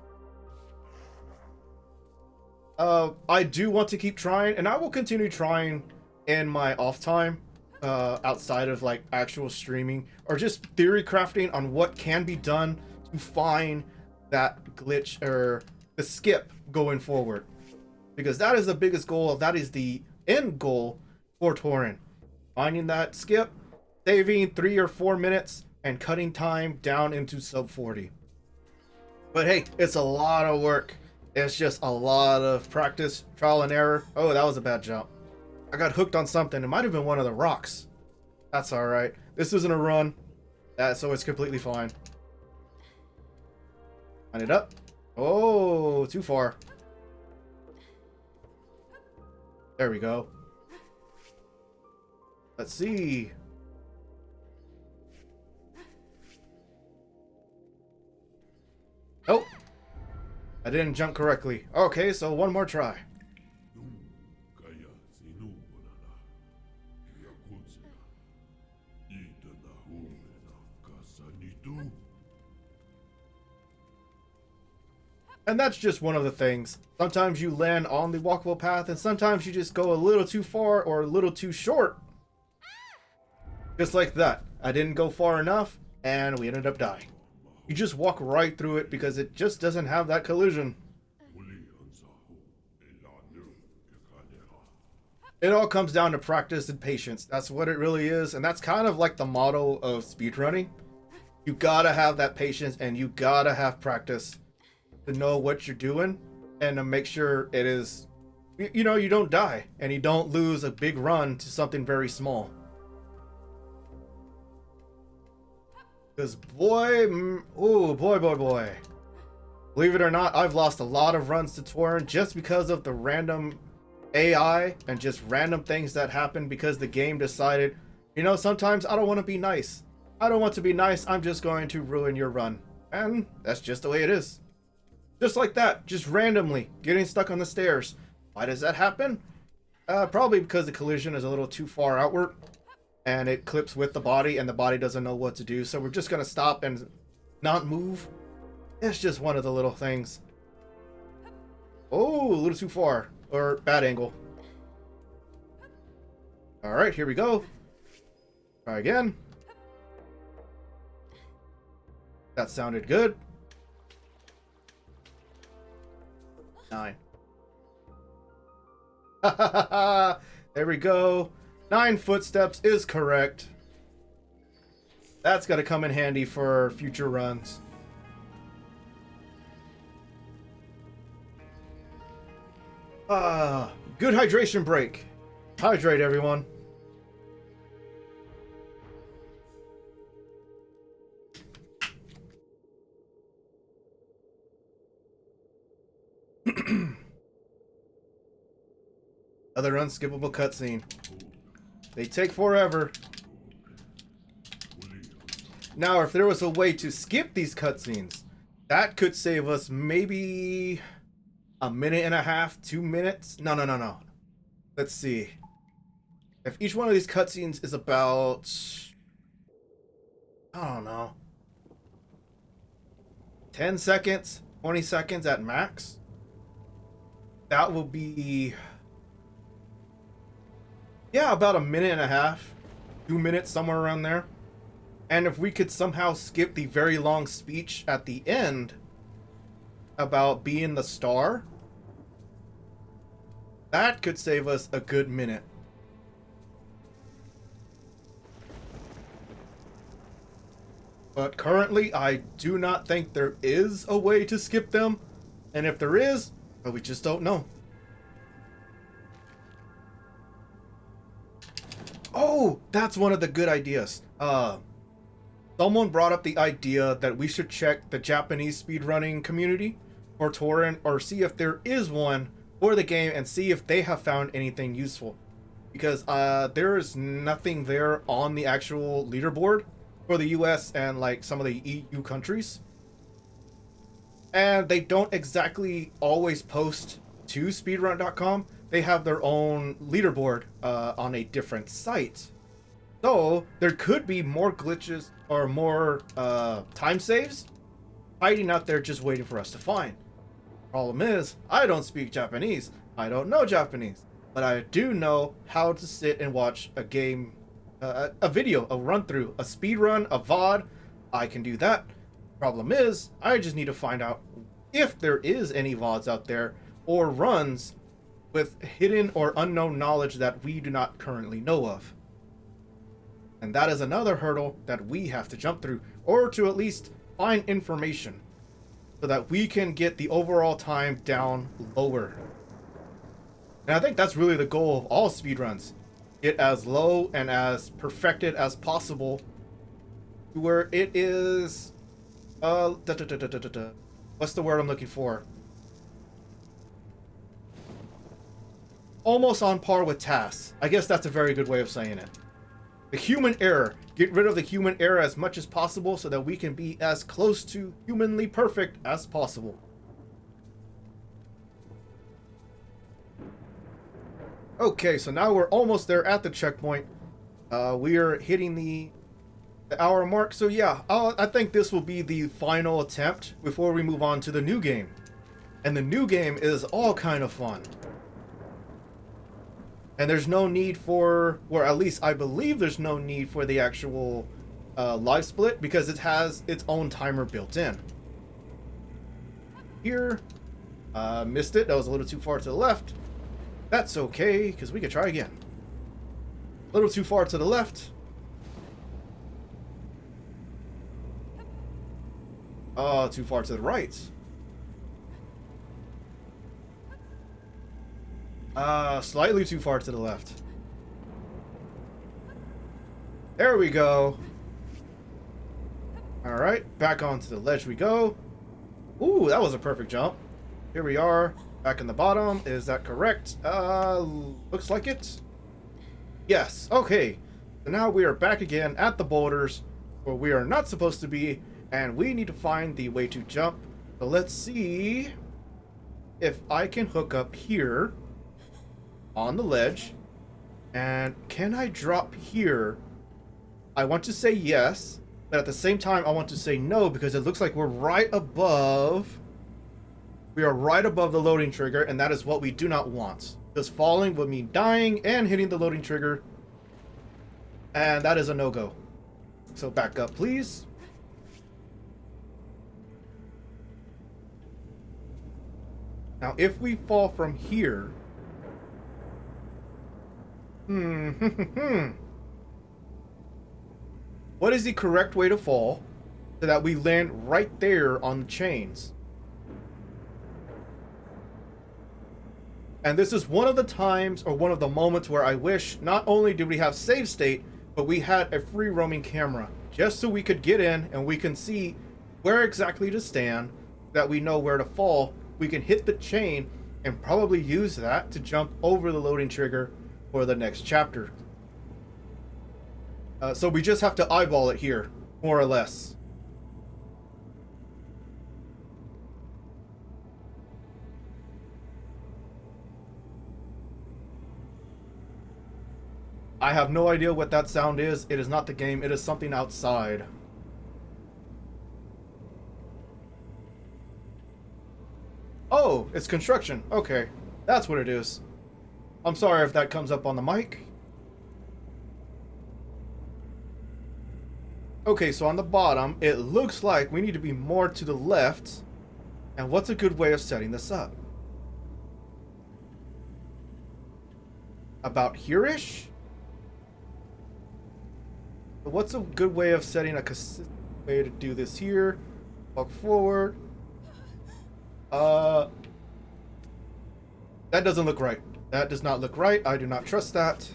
I do want to keep trying, and I will continue trying in my off time, outside of like actual streaming, or just theory crafting on what can be done to find that glitch or the skip going forward. Because that is the biggest goal, that is the end goal for Toren. Finding that skip, saving 3 or 4 minutes, and cutting time down into sub 40. But hey, it's a lot of work. It's just a lot of practice, trial and error. Oh, that was a bad jump. I got hooked on something. It might have been one of the rocks. That's alright. This isn't a run, so it's completely fine. Line it up. Oh, too far. There we go. Let's see. Nope. I didn't jump correctly. Okay, so one more try. And that's just one of the things. Sometimes you land on the walkable path, and sometimes you just go a little too far or a little too short. Just like that. I didn't go far enough, and we ended up dying. You just walk right through it because it just doesn't have that collision. It all comes down to practice and patience. That's what it really is, and that's kind of like the motto of speedrunning. You gotta have that patience, and you gotta have practice to know what you're doing and to make sure it is, you know, you don't die and you don't lose a big run to something very small. Because boy, boy. Believe it or not, I've lost a lot of runs to Toren just because of the random AI and just random things that happen because the game decided, you know, sometimes I don't want to be nice. I don't want to be nice. I'm just going to ruin your run. And that's just the way it is. Just like that, just randomly getting stuck on the stairs. Why does that happen? Probably because the collision is a little too far outward and it clips with the body and the body doesn't know what to do. So we're just going to stop and not move. It's just one of the little things. Oh, a little too far or bad angle. All right, here we go. Try again. That sounded good. 9. There we go. 9 footsteps is correct. That's got to come in handy for future runs. Good hydration break. Hydrate, everyone. Other unskippable cutscene. They take forever. Now, if there was a way to skip these cutscenes, that could save us maybe a minute and a half, 2 minutes. No. Let's see. If each one of these cutscenes is about, I don't know, 10 seconds, 20 seconds at max, that will be, yeah, about a minute and a half, 2 minutes, somewhere around there. And if we could somehow skip the very long speech at the end about being the star, that could save us a good minute. But currently, I do not think there is a way to skip them. And if there is, we just don't know. Oh, that's one of the good ideas. Someone brought up the idea that we should check the Japanese speedrunning community or Toren, or see if there is one for the game and see if they have found anything useful. Because there is nothing there on the actual leaderboard for the US and like some of the EU countries. And they don't exactly always post to speedrun.com. They have their own leaderboard on a different site. So there could be more glitches or more time saves hiding out there just waiting for us to find. Problem is, I don't speak Japanese. I don't know Japanese. But I do know how to sit and watch a game, a video, a run through, a speed run, a VOD. I can do that. Problem is, I just need to find out if there is any VODs out there or runs with hidden or unknown knowledge that we do not currently know of. And that is another hurdle that we have to jump through, or to at least find information so that we can get the overall time down lower. And I think that's really the goal of all speedruns. Get as low and as perfected as possible to where it is what's the word I'm looking for? Almost on par with tasks. I guess that's a very good way of saying it. The human error. Get rid of the human error as much as possible so that we can be as close to humanly perfect as possible. Okay, so now we're almost there at the checkpoint. We are hitting the hour mark. So yeah, I think this will be the final attempt before we move on to the new game. And the new game is all kind of fun. And there's no need for, or at least I believe there's no need for the actual live split because it has its own timer built in. Here, missed it. That was a little too far to the left. That's okay, because we can try again. A little too far to the left. Too far to the right. Slightly too far to the left. There we go. Alright, back onto the ledge we go. Ooh, that was a perfect jump. Here we are, back in the bottom. Is that correct? Looks like it. Yes, okay. So now we are back again at the boulders where we are not supposed to be, and we need to find the way to jump. So let's see if I can hook up here on the ledge. And can I drop here? I want to say yes, but at the same time I want to say no because it looks like we're right above. We are right above the loading trigger, and that is what we do not want. Because falling would mean dying and hitting the loading trigger, and that is a no-go. So back up, please. Now, if we fall from here, what is the correct way to fall so that we land right there on the chains? And this is one of the times, or one of the moments, where I wish not only did we have save state, but we had a free roaming camera, just so we could get in and we can see where exactly to stand, that we know where to fall. We can hit the chain and probably use that to jump over the loading trigger for the next chapter. So we just have to eyeball it here, more or less. I have no idea what that sound is. It is not the game. It is something outside. Oh, it's construction. Okay, that's what it is. I'm sorry if that comes up on the mic. Okay, so on the bottom, it looks like we need to be more to the left. And what's a good way of setting this up? About here-ish? What's a good way of setting a consistent way to do this here? Walk forward. That doesn't look right. That does not look right. I do not trust that.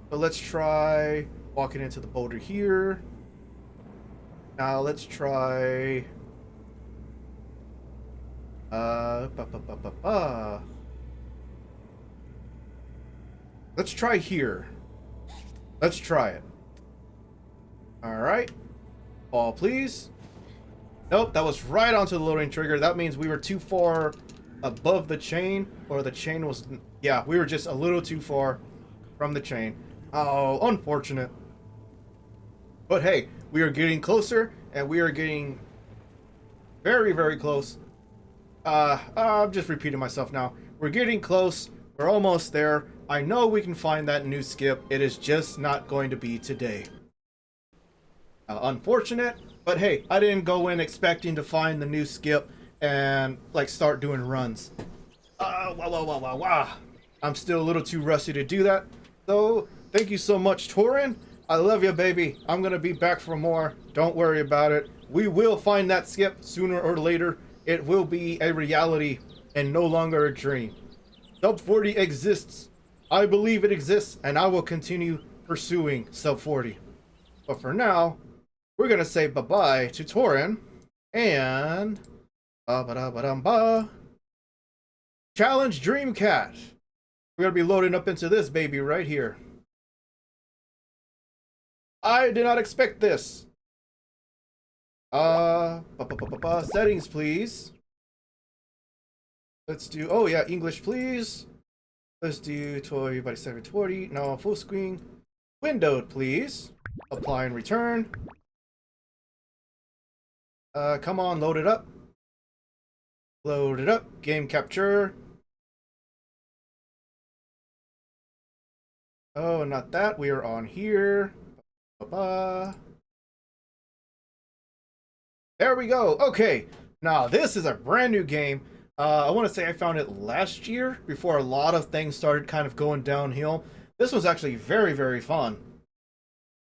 So let's try walking into the boulder here. Now let's try let's try here. Let's try it. Alright. Fall, please. Nope, that was right onto the loading trigger. That means we were too far above the chain, or the chain was... Yeah, we were just a little too far from the chain. Oh, unfortunate. But hey, we are getting closer, and we are getting very, very close. I'm just repeating myself now. We're getting close. We're almost there. I know we can find that new skip. It is just not going to be today. Unfortunate, but hey, I didn't go in expecting to find the new skip and like start doing runs. Wow. I'm still a little too rusty to do that. So thank you so much, Toren. I love you, baby. I'm gonna be back for more. Don't worry about it. We will find that skip sooner or later. It will be a reality and no longer a dream. Sub 40 exists. I believe it exists, and I will continue pursuing Sub 40. But for now, we're gonna say bye-bye to Toren and Challenge Dreamcat. We're gonna be loading up into this baby right here. I did not expect this. Settings, please. Let's do, oh yeah, English, please. Let's do toy by 720. No, full screen. Windowed, please. Apply and return. Come on, load it up. Load it up. Game capture. Oh, not that. We are on here. There we go. Okay. Now, this is a brand new game. I want to say I found it last year before a lot of things started kind of going downhill. This was actually very, very fun.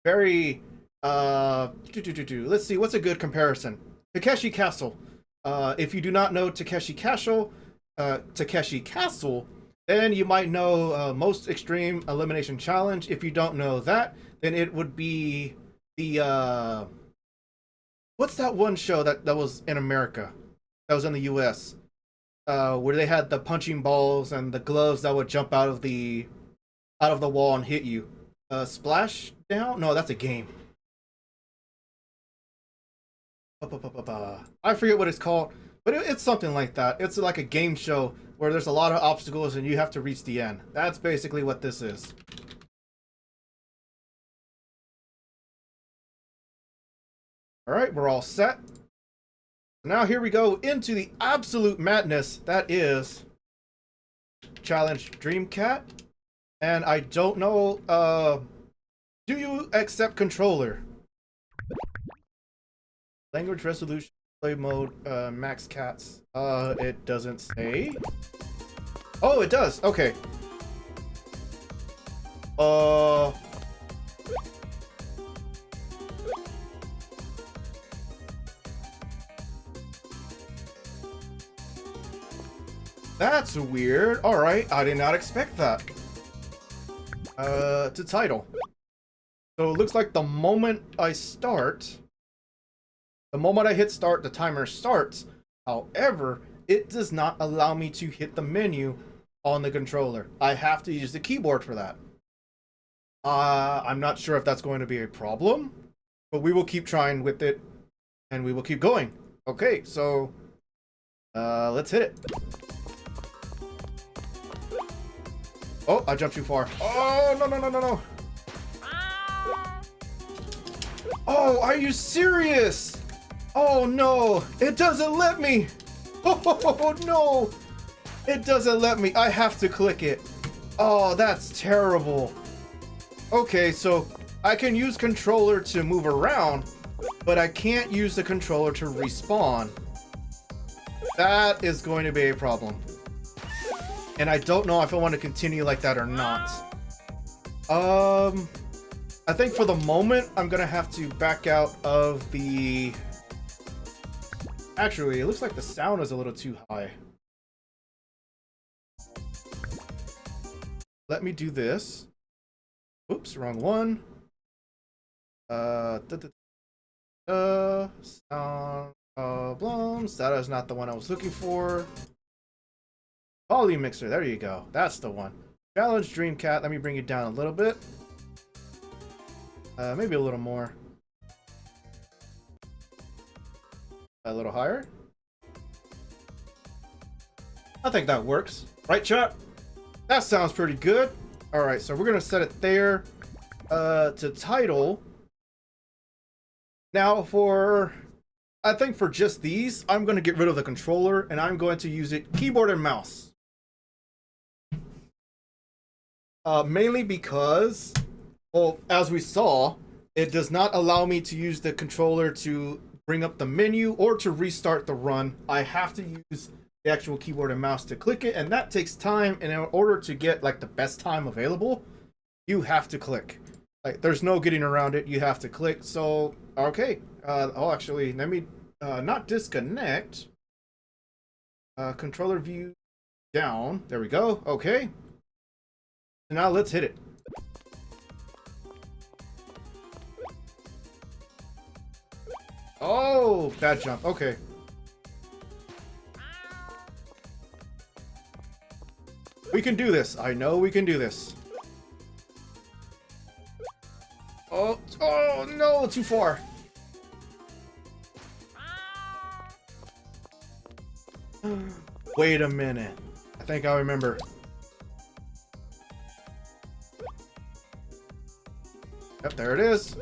Very, let's see, what's a good comparison? Takeshi Castle. If you do not know Takeshi Castle, then you might know Most Extreme Elimination Challenge. If you don't know that, then it would be the, what's that one show that was in America? That was in the US? Where they had the punching balls and the gloves that would jump out of the wall and hit you. Splash Down? No, that's a game. I forget what it's called, but it's something like that. It's like a game show where there's a lot of obstacles and you have to reach the end. That's basically what this is. Alright, we're all set. Now here we go into the absolute madness that is Challenge Dreamcat. And I don't know, do you accept controller? Language resolution, play mode, max cats. It doesn't say. Oh, it does. Okay. That's weird. All right, I did not expect that. To title. So it looks like the moment I hit start, the timer starts. However, it does not allow me to hit the menu on the controller. I have to use the keyboard for that. I'm not sure if that's going to be a problem, but we will keep trying with it and we will keep going. Okay, so let's hit it. Oh, I jumped too far. Oh, no. Oh, are you serious? Oh no, it doesn't let me. Oh no, it doesn't let me. I have to click it. Oh, that's terrible. Okay, so I can use controller to move around, but I can't use the controller to respawn. That is going to be a problem. And I don't know if I want to continue like that or not. I think for the moment, I'm gonna have to back out of the... Actually, it looks like the sound is a little too high. Let me do this. Oops, wrong one. Sound problems. That is not the one I was looking for. Volume mixer, there you go. That's the one. Challenge Dreamcat. Let me bring it down a little bit. Maybe a little more. A little higher. I think that works. Right, chat? That sounds pretty good. Alright, so we're going to set it there to title. Now I think for just these, I'm going to get rid of the controller and I'm going to use it keyboard and mouse. Mainly because, well, as we saw, it does not allow me to use the controller to bring up the menu or to restart the run. I have to use the actual keyboard and mouse to click it, and that takes time. And in order to get like the best time available, you have to click. Like, there's no getting around it. You have to click. So, okay. Oh, actually, let me not disconnect. Controller view down. There we go. Okay. Now let's hit it. Oh, bad jump. Okay. We can do this. I know we can do this. Oh no, too far. Wait a minute. I think I remember. Yep, there it is.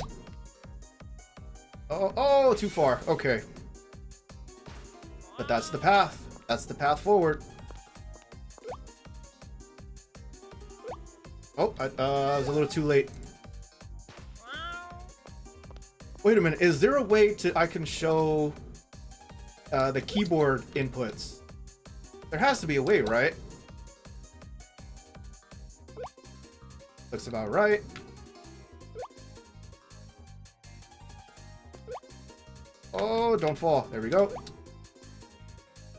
Oh, too far. Okay. But that's the path. That's the path forward. Oh, I was a little too late. Wait a minute. Is there a way I can show the keyboard inputs? There has to be a way, right? Looks about right. Oh, don't fall. There we go.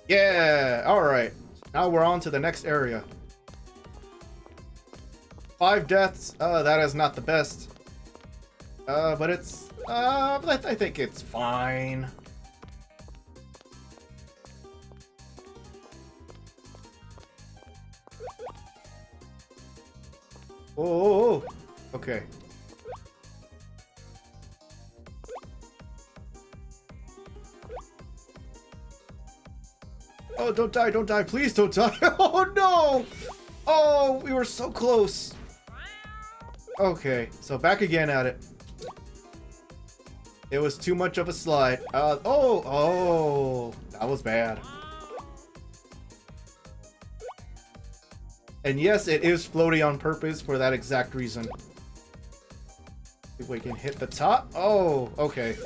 Yeah, alright. Now we're on to the next area. 5 deaths. That is not the best. But it's... I think it's fine. Oh, okay. Oh, don't die, don't die. Please don't die. Oh, no. Oh, we were so close. Okay, so back again at it. It was too much of a slide. Oh, that was bad. And yes, it is floaty on purpose for that exact reason. If we can hit the top. Oh, okay.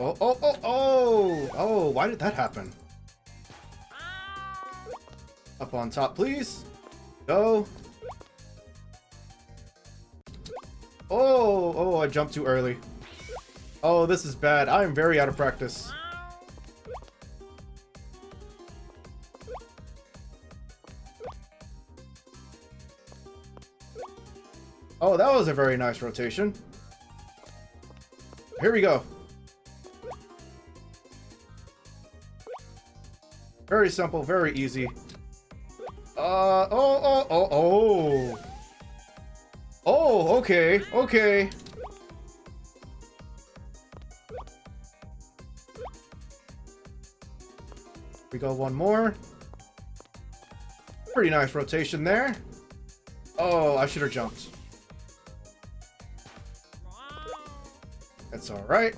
Oh, why did that happen? Up on top, please. Go. Oh, I jumped too early. Oh, this is bad. I am very out of practice. Oh, that was a very nice rotation. Here we go. Very simple, very easy. Oh, okay, okay. We go one more. Pretty nice rotation there. Oh, I should have jumped. That's all right.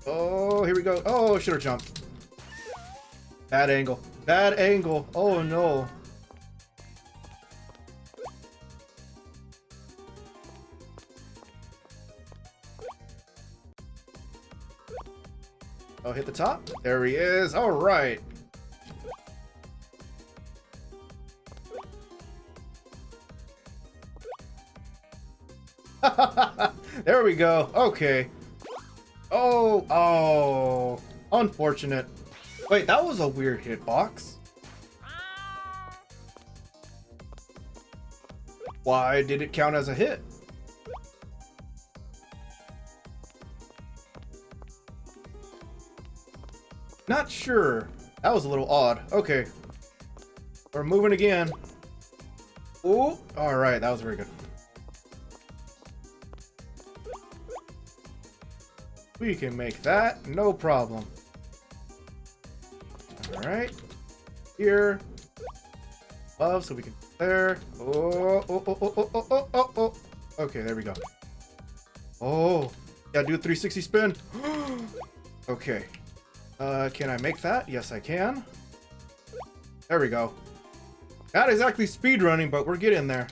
Oh, here we go. Oh, should have jumped. Bad angle. Bad angle. Oh, no. Oh, hit the top. There he is. All right. There we go. Okay. Oh, unfortunate. Wait, that was a weird hitbox. Why did it count as a hit? Not sure. That was a little odd. Okay. We're moving again. Oh, all right. That was very good. We can make that. No problem. All right. Here. Above, so we can there. Oh. Okay, there we go. Oh. Gotta do a 360 spin. Okay. Can I make that? Yes, I can. There we go. Not exactly speed running, but we're getting there.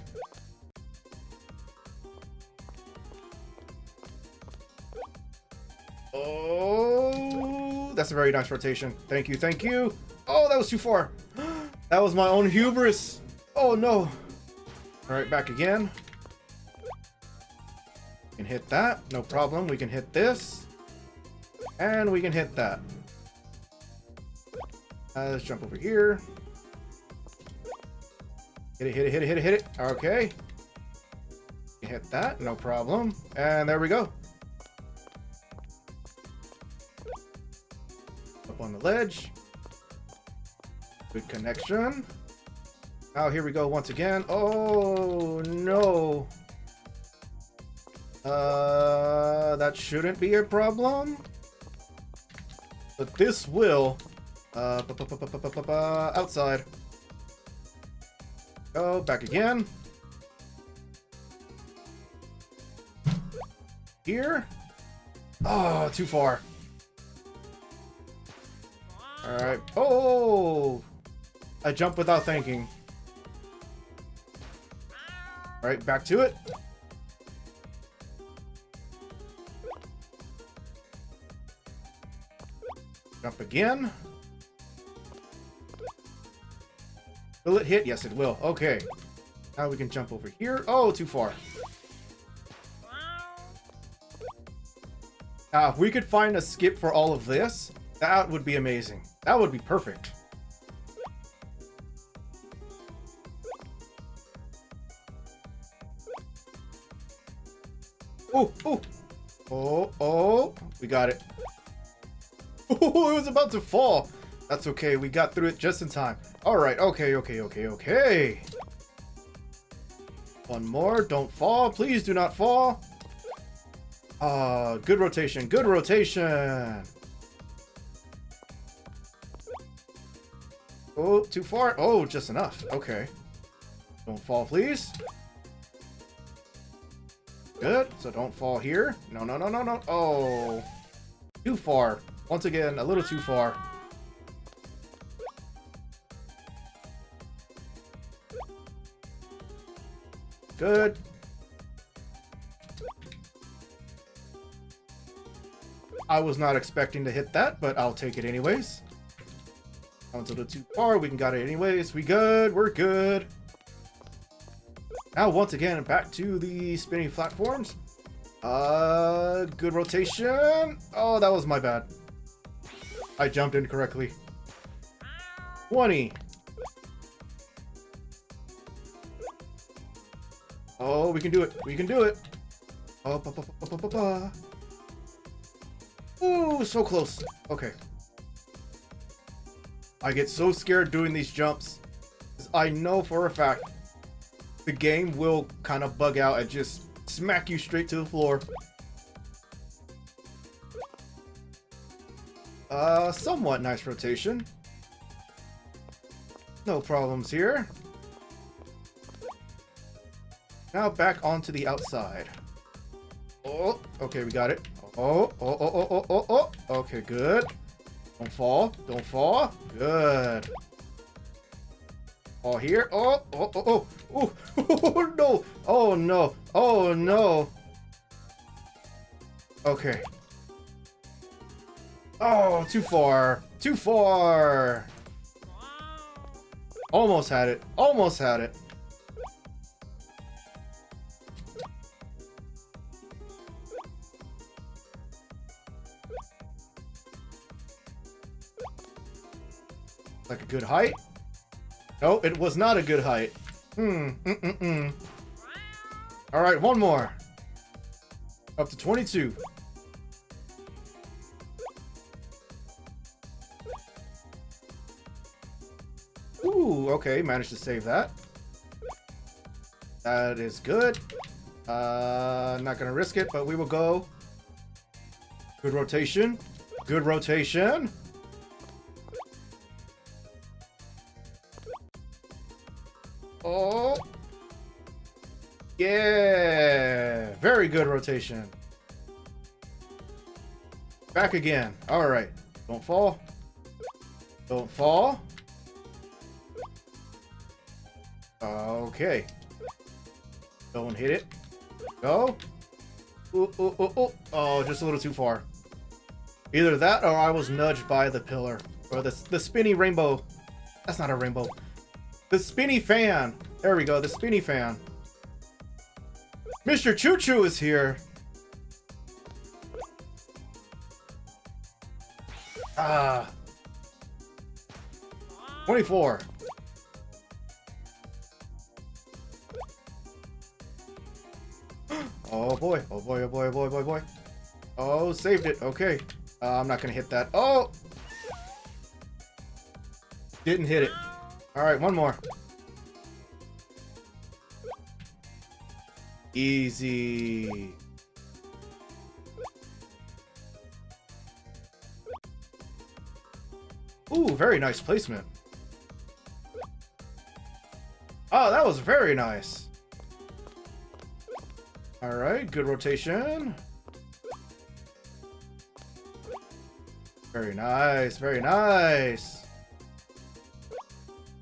Oh, that's a very nice rotation. Thank you, thank you. Oh, that was too far. That was my own hubris. Oh, no. All right, back again. We can hit that. No problem. We can hit this. And we can hit that. Let's jump over here. Hit it, hit it, hit it, hit it, hit it. Okay. Hit that, no problem. And there we go. Up on the ledge. Good connection. Now here we go once again. Oh, no. That shouldn't be a problem. But this will. Outside. Go back again. Here. Oh, too far. All right. Oh, I jumped without thinking. All right, back to it. Jump again. Will it hit? Yes, it will. Okay. Now we can jump over here. Oh, too far. Now, if we could find a skip for all of this, that would be amazing. That would be perfect. Oh, we got it. Oh, it was about to fall. That's okay. We got through it just in time. All right. Okay. One more. Don't fall. Please do not fall. Good rotation. Good rotation. Oh, too far. Oh, just enough. Okay. Don't fall, please. Good. So don't fall here. No. Oh, too far. Once again, a little too far. Good. I was not expecting to hit that, but I'll take it anyways. Not a little too far. We can got it anyways. We good. We're good. Now, once again, back to the spinning platforms. Good rotation. Oh, that was my bad. I jumped incorrectly. 20. Oh, we can do it. We can do it. Oh, ba, ba, ba, ba, ba, ba. Ooh, so close. Okay. I get so scared doing these jumps. 'Cause I know for a fact the game will kind of bug out and just smack you straight to the floor. Somewhat nice rotation. No problems here. Now back onto the outside. Oh, okay, we got it. Oh, oh, oh, oh, oh, oh, oh. Okay, good. Don't fall. Don't fall. Good. Oh, here. Oh, oh, oh, oh. Oh, no. Oh, no. Oh, no. Okay. Oh, too far. Too far. Almost had it. Almost had it. Like a good height? No, it was not a good height. All right, one more. Up to 22. Ooh, okay, managed to save that. That is good. Not gonna risk it, but we will go. Good rotation. Good rotation. Oh. Yeah. Very good rotation. Back again. All right. Don't fall. Don't fall. Okay. Don't hit it. Go. Ooh, ooh, ooh, ooh. Oh, just a little too far. Either that or I was nudged by the pillar. Or the spinny rainbow. That's not a rainbow. The spinny fan. There we go. The spinny fan. Mr. Choo Choo is here. Ah. 24. Oh boy. Oh boy. Oh boy. Oh boy. Oh boy. Boy. Oh, saved it. Okay. I'm not gonna hit that. Oh. Didn't hit it. All right, one more. Easy. Ooh, very nice placement. Oh, that was very nice. All right, good rotation. Very nice, very nice.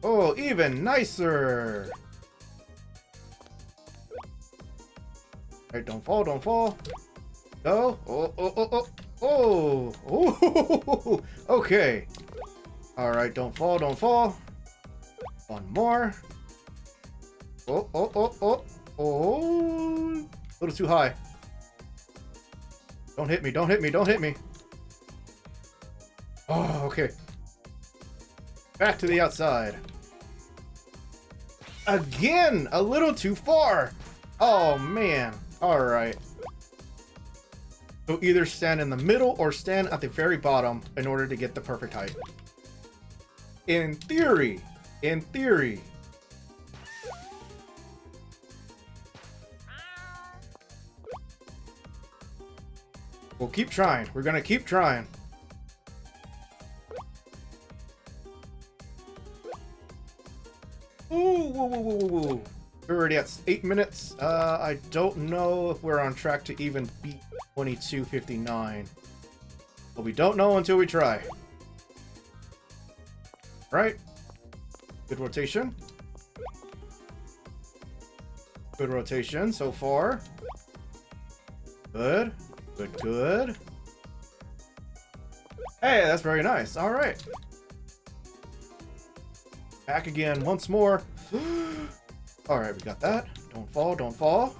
Oh, even nicer. Alright, don't fall, don't fall. Go. Oh, oh, oh, oh, oh. Oh, okay. Alright, don't fall, don't fall. One more. Oh, oh, oh, oh. Oh. A little too high. Don't hit me, don't hit me, don't hit me. Oh, okay. Back to the outside. Again, a little too far. Oh, man. All right. So either stand in the middle or stand at the very bottom in order to get the perfect height. In theory. In theory. We'll keep trying. We're going to keep trying. Ooh, whoa, whoa, whoa, whoa. We're already at 8 minutes. I don't know if we're on track to even beat 22:59. But we don't know until we try. Right? Good rotation. Good rotation so far. Good. Good, good. Hey, that's very nice. All right. Back again once more. All right, we got that. Don't fall, don't fall.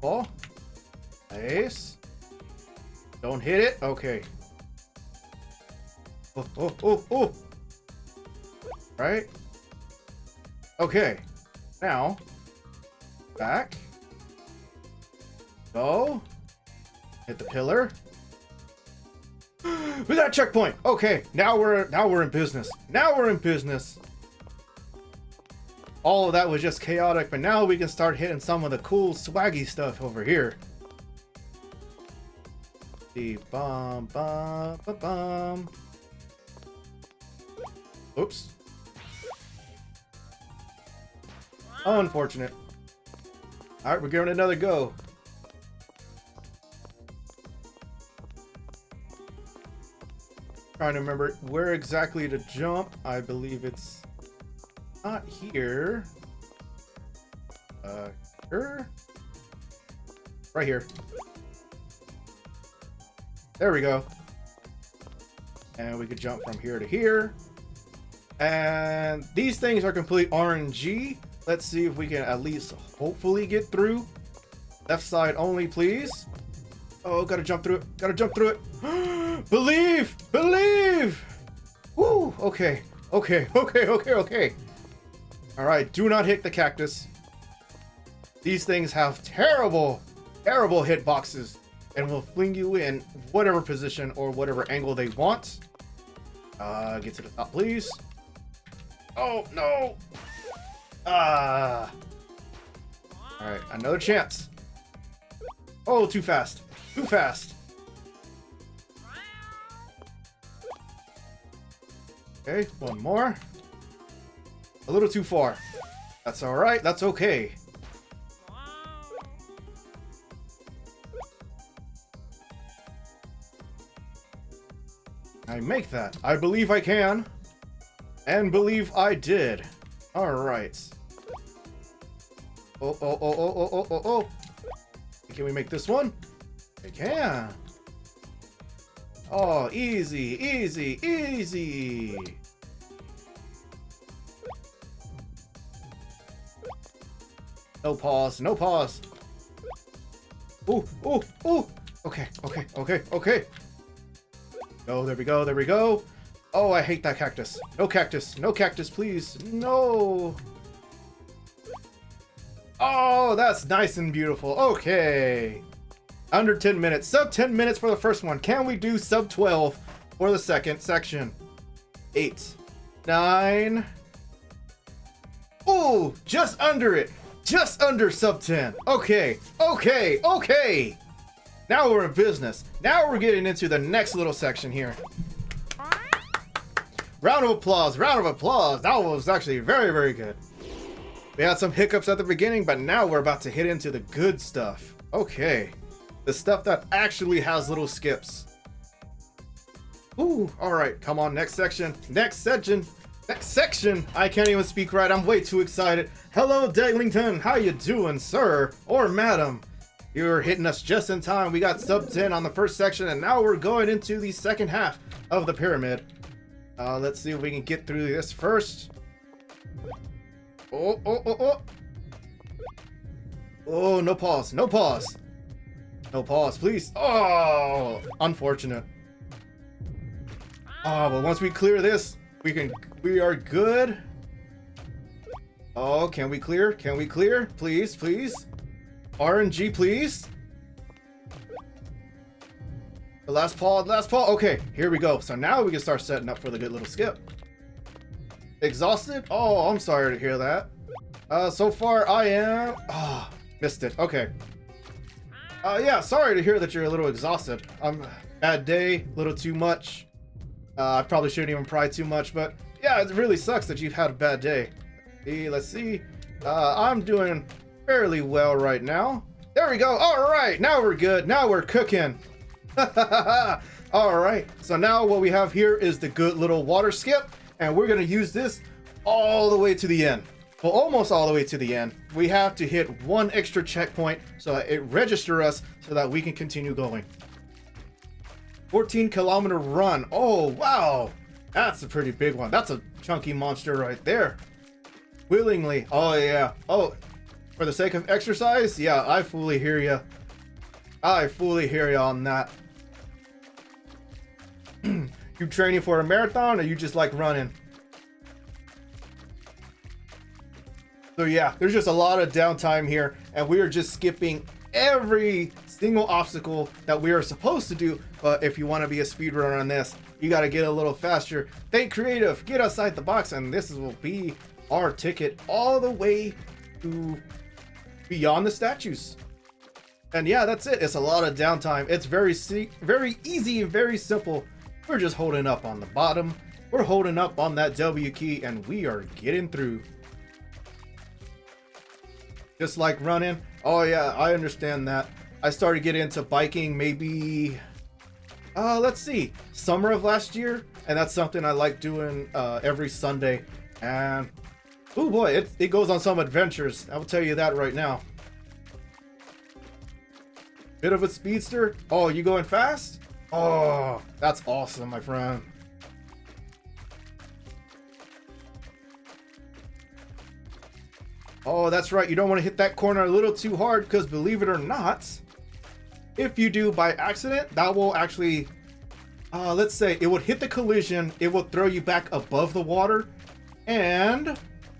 Fall. Nice. Don't hit it. Okay. Oh, oh, oh, oh. Right. Okay. Now, back. Go. Hit the pillar. We got a checkpoint. Okay, now we're in business. Now we're in business. All of that was just chaotic, but now we can start hitting some of the cool swaggy stuff over here. The bum bum bum bum. Oops. Unfortunate. All right, we're giving it another go. Trying to remember where exactly to jump. I believe it's not here. Here? Right here. There we go. And we could jump from here to here. And these things are complete RNG. Let's see if we can at least hopefully get through. Left side only, please. Oh, gotta jump through it. Gotta jump through it. Believe! Believe! Woo! Okay. Okay. Okay. Okay. Okay. Alright, do not hit the cactus. These things have terrible, terrible hitboxes and will fling you in whatever position or whatever angle they want. Get to the top, please. Oh, no! Alright, another chance. Oh, too fast. Too fast. Okay, one more. A little too far. That's alright, that's okay. I make that. I believe I can. And believe I did. Alright. Oh, oh, oh, oh, oh, oh, oh, oh. Can we make this one? We can. Oh, easy, easy, easy. No pause, no pause. Ooh, ooh, ooh. Okay, okay, okay, okay. Oh, there we go, there we go. Oh, I hate that cactus. No cactus, no cactus, please. No. Oh, that's nice and beautiful. Okay. Under 10 minutes. Sub 10 minutes for the first one. Can we do sub 12 for the second section? 8. 9. Oh, just under it. Just under sub 10. Okay. Okay. Okay. Now we're in business. Now we're getting into the next little section here. Round of applause. Round of applause. That was actually very, very good. We had some hiccups at the beginning, but now we're about to hit into the good stuff. Okay. The stuff that actually has little skips. Ooh, alright. Come on, next section. Next section. Next section. I can't even speak right. I'm way too excited. Hello, Daglington. How you doing, sir? Or madam? You're hitting us just in time. We got sub 10 on the first section, and now we're going into the second half of the pyramid. Let's see if we can get through this first. Oh, oh, oh, oh. Oh, no pause. No pause. No pause, please. Oh, unfortunate. Oh, but once we clear this, we are good. Oh, can we clear? Can we clear? Please, please. RNG, please. The last paw, last paw. Okay, here we go. So now we can start setting up for the good little skip. Exhausted? Oh, I'm sorry to hear that. So far I am... Oh, missed it. Okay. Yeah, sorry to hear that you're a little exhausted. Bad day, a little too much. I probably shouldn't even pry too much, but yeah, it really sucks that you've had a bad day. Let's see. I'm doing fairly well right now. There we go. All right, now we're good. Now we're cooking. All right, so now what we have here is the good little water skip, and we're gonna use this all the way to the end. Well, almost all the way to the end. We have to hit one extra checkpoint so that it registers us so that we can continue going. 14-kilometer run. Oh, wow. That's a pretty big one. That's a chunky monster right there. Willingly. Oh, yeah. Oh, for the sake of exercise? Yeah, I fully hear you. I fully hear you on that. You training for a marathon or you just like running? So yeah, there's just a lot of downtime here, and we are just skipping every single obstacle that we are supposed to do. But if you want to be a speedrunner on this, you got to get a little faster. Think creative, get outside the box, and this will be our ticket all the way to beyond the statues. And yeah, that's it. It's a lot of downtime. It's very easy and very simple. We're just holding up on the bottom. We're holding up on that W key, and we are getting through. Just like running. Oh yeah, I understand that. I started getting into biking maybe, let's see, summer of last year. And that's something I like doing every Sunday. And, oh boy, it goes on some adventures. I will tell you that right now. Bit of a speedster. Oh, you going fast? Oh, that's awesome, my friend. Oh, that's right. You don't want to hit that corner a little too hard, because believe it or not, if you do by accident, that will actually, let's say it would hit the collision. It will throw you back above the water. And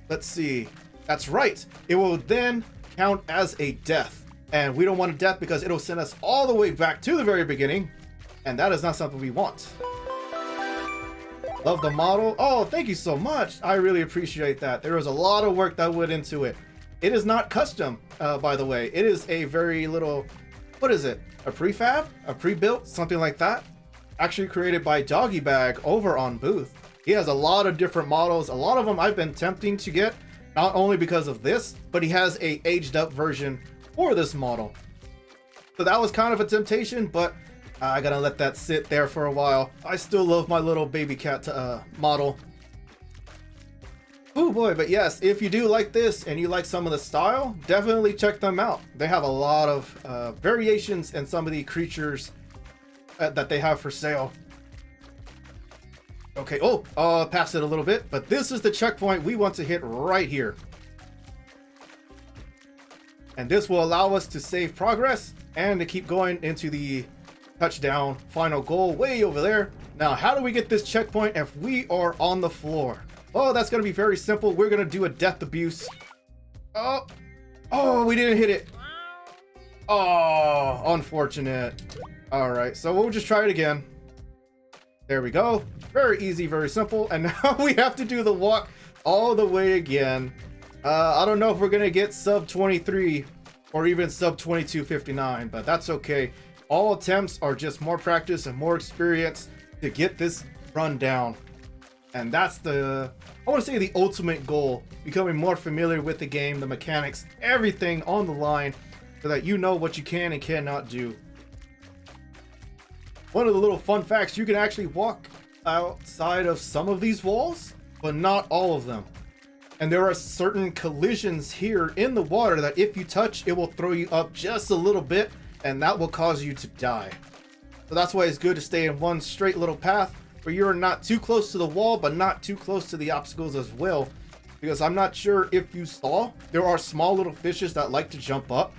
let's see. That's right. It will then count as a death. And we don't want a death because it'll send us all the way back to the very beginning. And that is not something we want. Love the model. Oh, thank you so much. I really appreciate that. There was a lot of work that went into it. It is not custom, by the way. It is a very little, what is it? A prefab? A pre-built? Something like that? Actually created by Doggy Bag over on Booth. He has a lot of different models. A lot of them I've been tempting to get, not only because of this, but he has a aged up version for this model. So that was kind of a temptation, but I gotta let that sit there for a while. I still love my little baby cat model. Oh boy, but yes, if you do like this and you like some of the style, definitely check them out. They have a lot of variations in some of the creatures that they have for sale. Okay, past it a little bit, but this is the checkpoint we want to hit right here. And this will allow us to save progress and to keep going into the touchdown final goal way over there. Now, how do we get this checkpoint if we are on the floor? Oh, that's going to be very simple. We're going to do a death abuse. Oh, we didn't hit it. Oh, unfortunate. All right, so we'll just try it again. There we go. Very easy, very simple. And now we have to do the walk all the way again. I don't know if we're going to get sub 23 or even sub 22:59, but that's okay. All attempts are just more practice and more experience to get this run down. And that's I want to say the ultimate goal, becoming more familiar with the game, the mechanics, everything on the line, so that you know what you can and cannot do. One of the little fun facts, you can actually walk outside of some of these walls, but not all of them. And there are certain collisions here in the water that if you touch, it will throw you up just a little bit, and that will cause you to die. So that's why it's good to stay in one straight little path where you're not too close to the wall, but not too close to the obstacles as well. Because I'm not sure if you saw, there are small little fishes that like to jump up,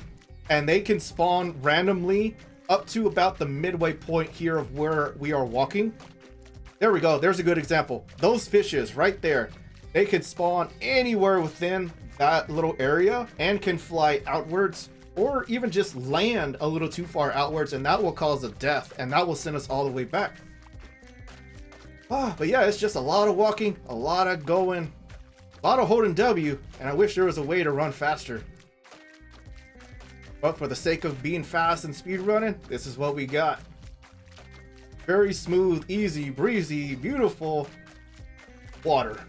and they can spawn randomly up to about the midway point here of where we are walking. There we go. There's a good example. Those fishes right there, they can spawn anywhere within that little area and can fly outwards, or even just land a little too far outwards, and that will cause a death, and that will send us all the way back. But yeah, it's just a lot of walking, a lot of going, a lot of holding W, and I wish there was a way to run faster. But for the sake of being fast and speed running, this is what we got. Very smooth, easy, breezy, beautiful water.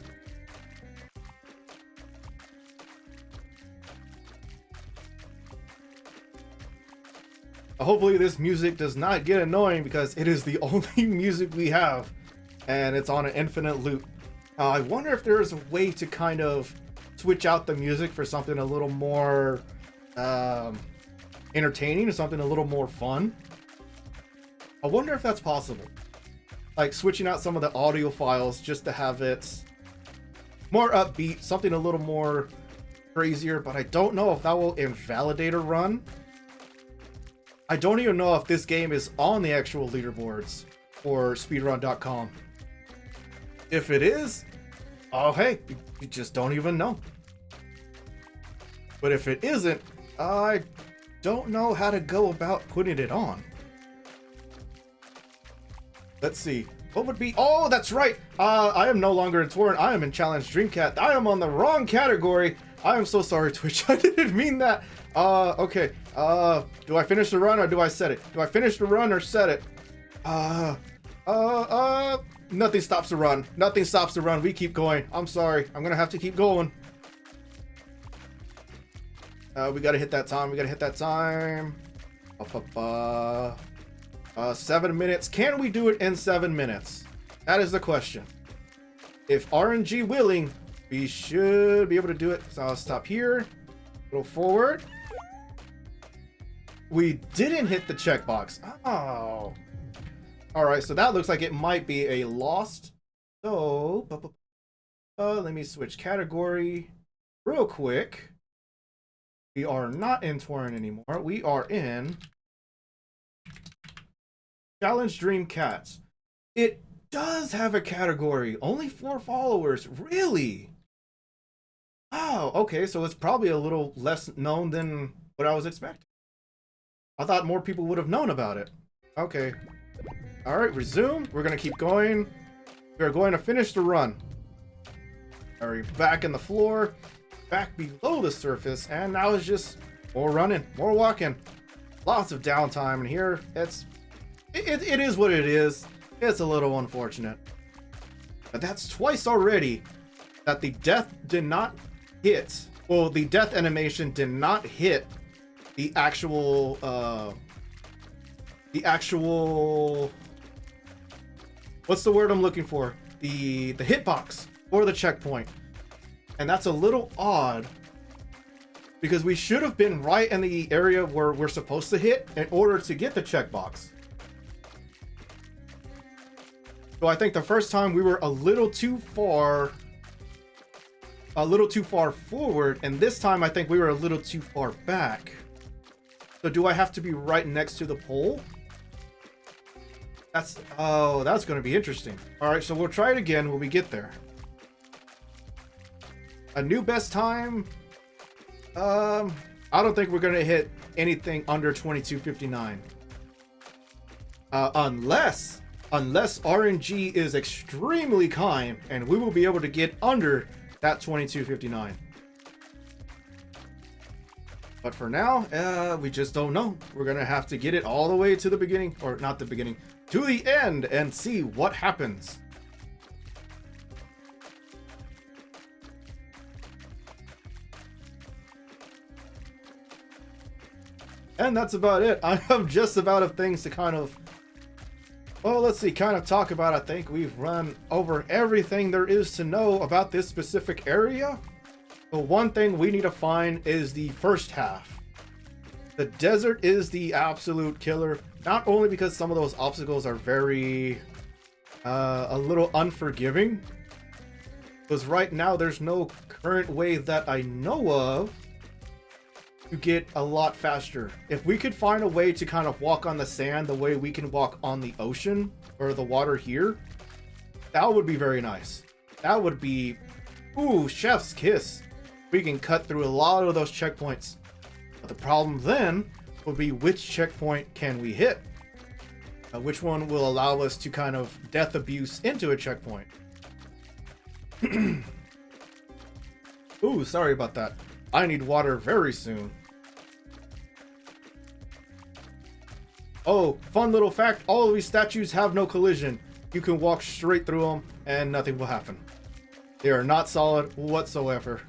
Hopefully this music does not get annoying, because it is the only music we have, and it's on an infinite loop. I wonder if there's a way to kind of switch out the music for something a little more entertaining, or something a little more fun. I wonder if that's possible. Like switching out some of the audio files just to have it more upbeat, something a little more crazier, but I don't know if that will invalidate a run. I don't even know if this game is on the actual leaderboards for speedrun.com. If it is, oh hey, you just don't even know. But if it isn't, I don't know how to go about putting it on. Let's see. What would be... Oh, that's right. I am no longer in Toren. I am in Challenge Dreamcat. I am on the wrong category. I am so sorry, Twitch. I didn't mean that. Okay. Do I finish the run or do I set it? Do I finish the run or set it? Nothing stops the run. Nothing stops the run. We keep going. I'm sorry. I'm gonna have to keep going. We gotta hit that time. We gotta hit that time. 7 minutes. Can we do it in 7 minutes? That is the question. If RNG willing, we should be able to do it. So I'll stop here. Go forward. We didn't hit the checkbox. Oh. Alright, so that looks like it might be a lost. So, let me switch category real quick. We are not in Toren anymore. We are in Challenge Dream Cats. It does have a category. Only 4 followers. Really? Oh, okay. So it's probably a little less known than what I was expecting. I thought more people would have known about it. Okay. All right, resume. We're going to keep going. We're going to finish the run. All right, back in the floor, back below the surface, and now it's just more running, more walking. Lots of downtime in here. It is what it is. It's a little unfortunate. But that's twice already that the death did not hit. Well, the death animation did not hit the actual what's the word I'm looking for? The hitbox or the checkpoint. And that's a little odd because we should have been right in the area where we're supposed to hit in order to get the checkbox. So I think the first time we were a little too far forward, and this time I think we were a little too far back. So do I have to be right next to the pole? That's going to be interesting. All right, so we'll try it again when we get there. A new best time. I don't think we're going to hit anything under 22:59. Unless RNG is extremely kind and we will be able to get under that 22:59. But for now, we just don't know. We're going to have to get it all the way to the beginning, or not the beginning, to the end and see what happens. And that's about it. I have just about of things to kind of, well, let's see, kind of talk about. I think we've run over everything there is to know about this specific area. The one thing we need to find is the first half. The desert is the absolute killer, not only because some of those obstacles are very, a little unforgiving, because right now there's no current way that I know of to get a lot faster. If we could find a way to kind of walk on the sand the way we can walk on the ocean or the water here, that would be very nice. That would be, ooh, chef's kiss. We can cut through a lot of those checkpoints. But the problem then would be which checkpoint can we hit? Which one will allow us to kind of death abuse into a checkpoint? Ooh, sorry about that. I need water very soon. Oh, fun little fact. All of these statues have no collision. You can walk straight through them and nothing will happen. They are not solid whatsoever.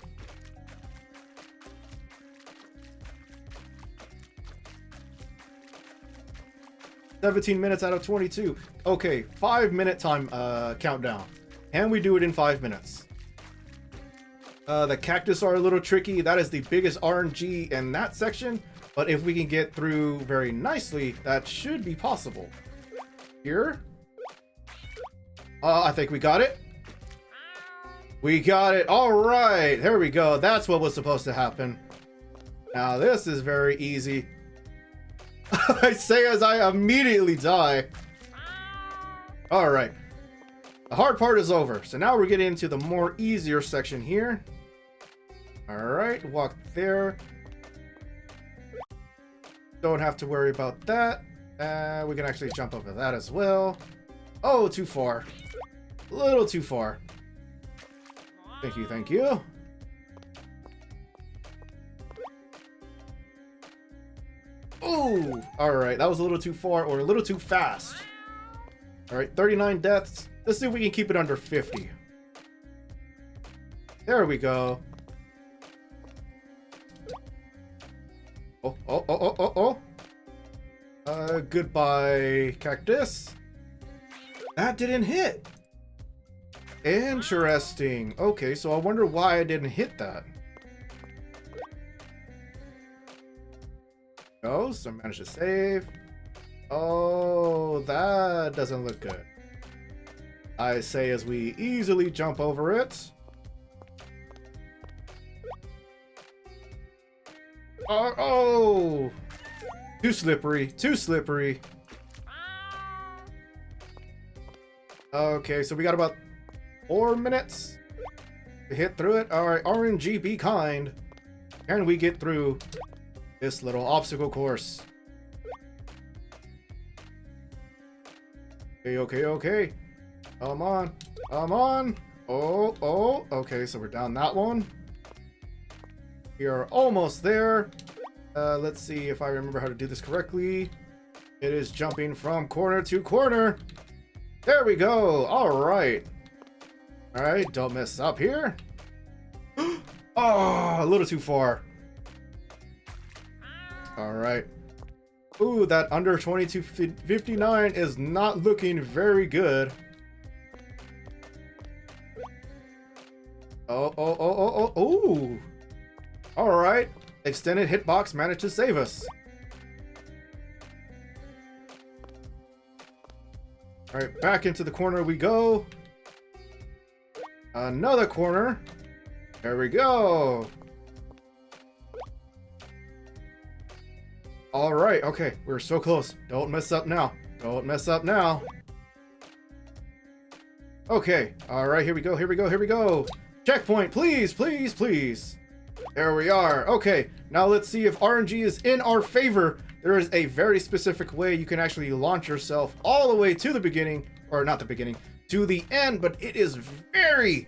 "17 minutes out of 22. Okay, 5-minute time countdown. Can we do it in 5 minutes? The cactus are a little tricky. That is the biggest RNG in that section. But if we can get through very nicely, that should be possible. Here. I think we got it. We got it. All right. There we go. That's what was supposed to happen. Now this is very easy. I say as I immediately die. All right. The hard part is over. So now we're getting into the more easier section here. All right, walk there. Don't have to worry about that. We can actually jump over that as well. Oh, too far. A little too far. Thank you, thank you. Ooh, all right, that was a little too far or a little too fast. All right, 39 deaths. Let's see if we can keep it under 50. There we go. Oh. Goodbye, cactus. That didn't hit. Interesting. Okay, so I wonder why I didn't hit that. Oh, so I managed to save. Oh, that doesn't look good. I say as we easily jump over it. Oh! Too slippery, too slippery. Okay, so we got about 4 minutes to hit through it. Alright, RNG, be kind. Can we get through this little obstacle course? Okay. Come on. Oh. Okay, so we're down that one. We are almost there. Let's see if I remember how to do this correctly. It is jumping from corner to corner. There we go. All right, don't mess up here. Oh, a little too far. All right. Ooh, that under 2259 is not looking very good. Oh. Ooh. All right. Extended hitbox managed to save us. All right, back into the corner we go. Another corner. There we go. All right, okay, we're so close. Don't mess up now. Okay, all right, here we go. Checkpoint, please. There we are. Okay, now let's see if RNG is in our favor. There is a very specific way you can actually launch yourself all the way to the beginning, or not the beginning, to the end, but it is very,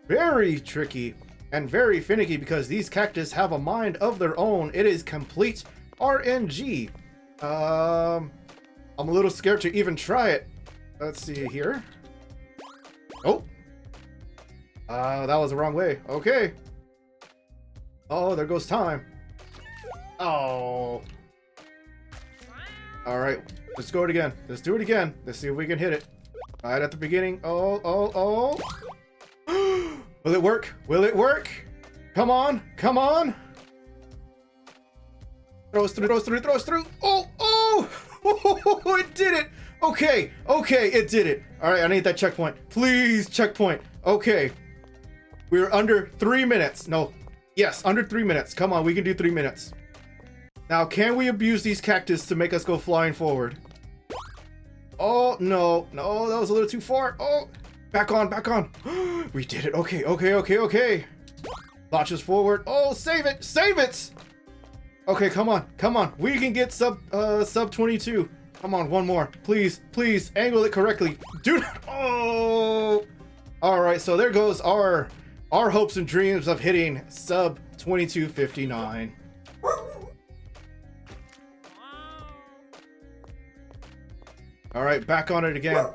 very tricky and very finicky because these cactus have a mind of their own. It is complete RNG. I'm a little scared to even try it. Let's see here. Oh. That was the wrong way. Okay. Oh, there goes time. Oh. All right, let's go it again. Let's do it again. Let's see if we can hit it. Right at the beginning. Oh. Will it work? Come on. Throws through. Oh, it did it. Okay, it did it. All right, I need that checkpoint. Please, checkpoint. Okay. We're under 3 minutes. No. Yes, under 3 minutes. Come on, we can do 3 minutes. Now, can we abuse these cactus to make us go flying forward? Oh, no, that was a little too far. Oh, back on. We did it. Okay. Launches forward. Oh, save it. Okay, come on. We can get sub 22. Come on, one more. Please, angle it correctly. Dude, oh. All right, so there goes our hopes and dreams of hitting sub 2259. All right, back on it again.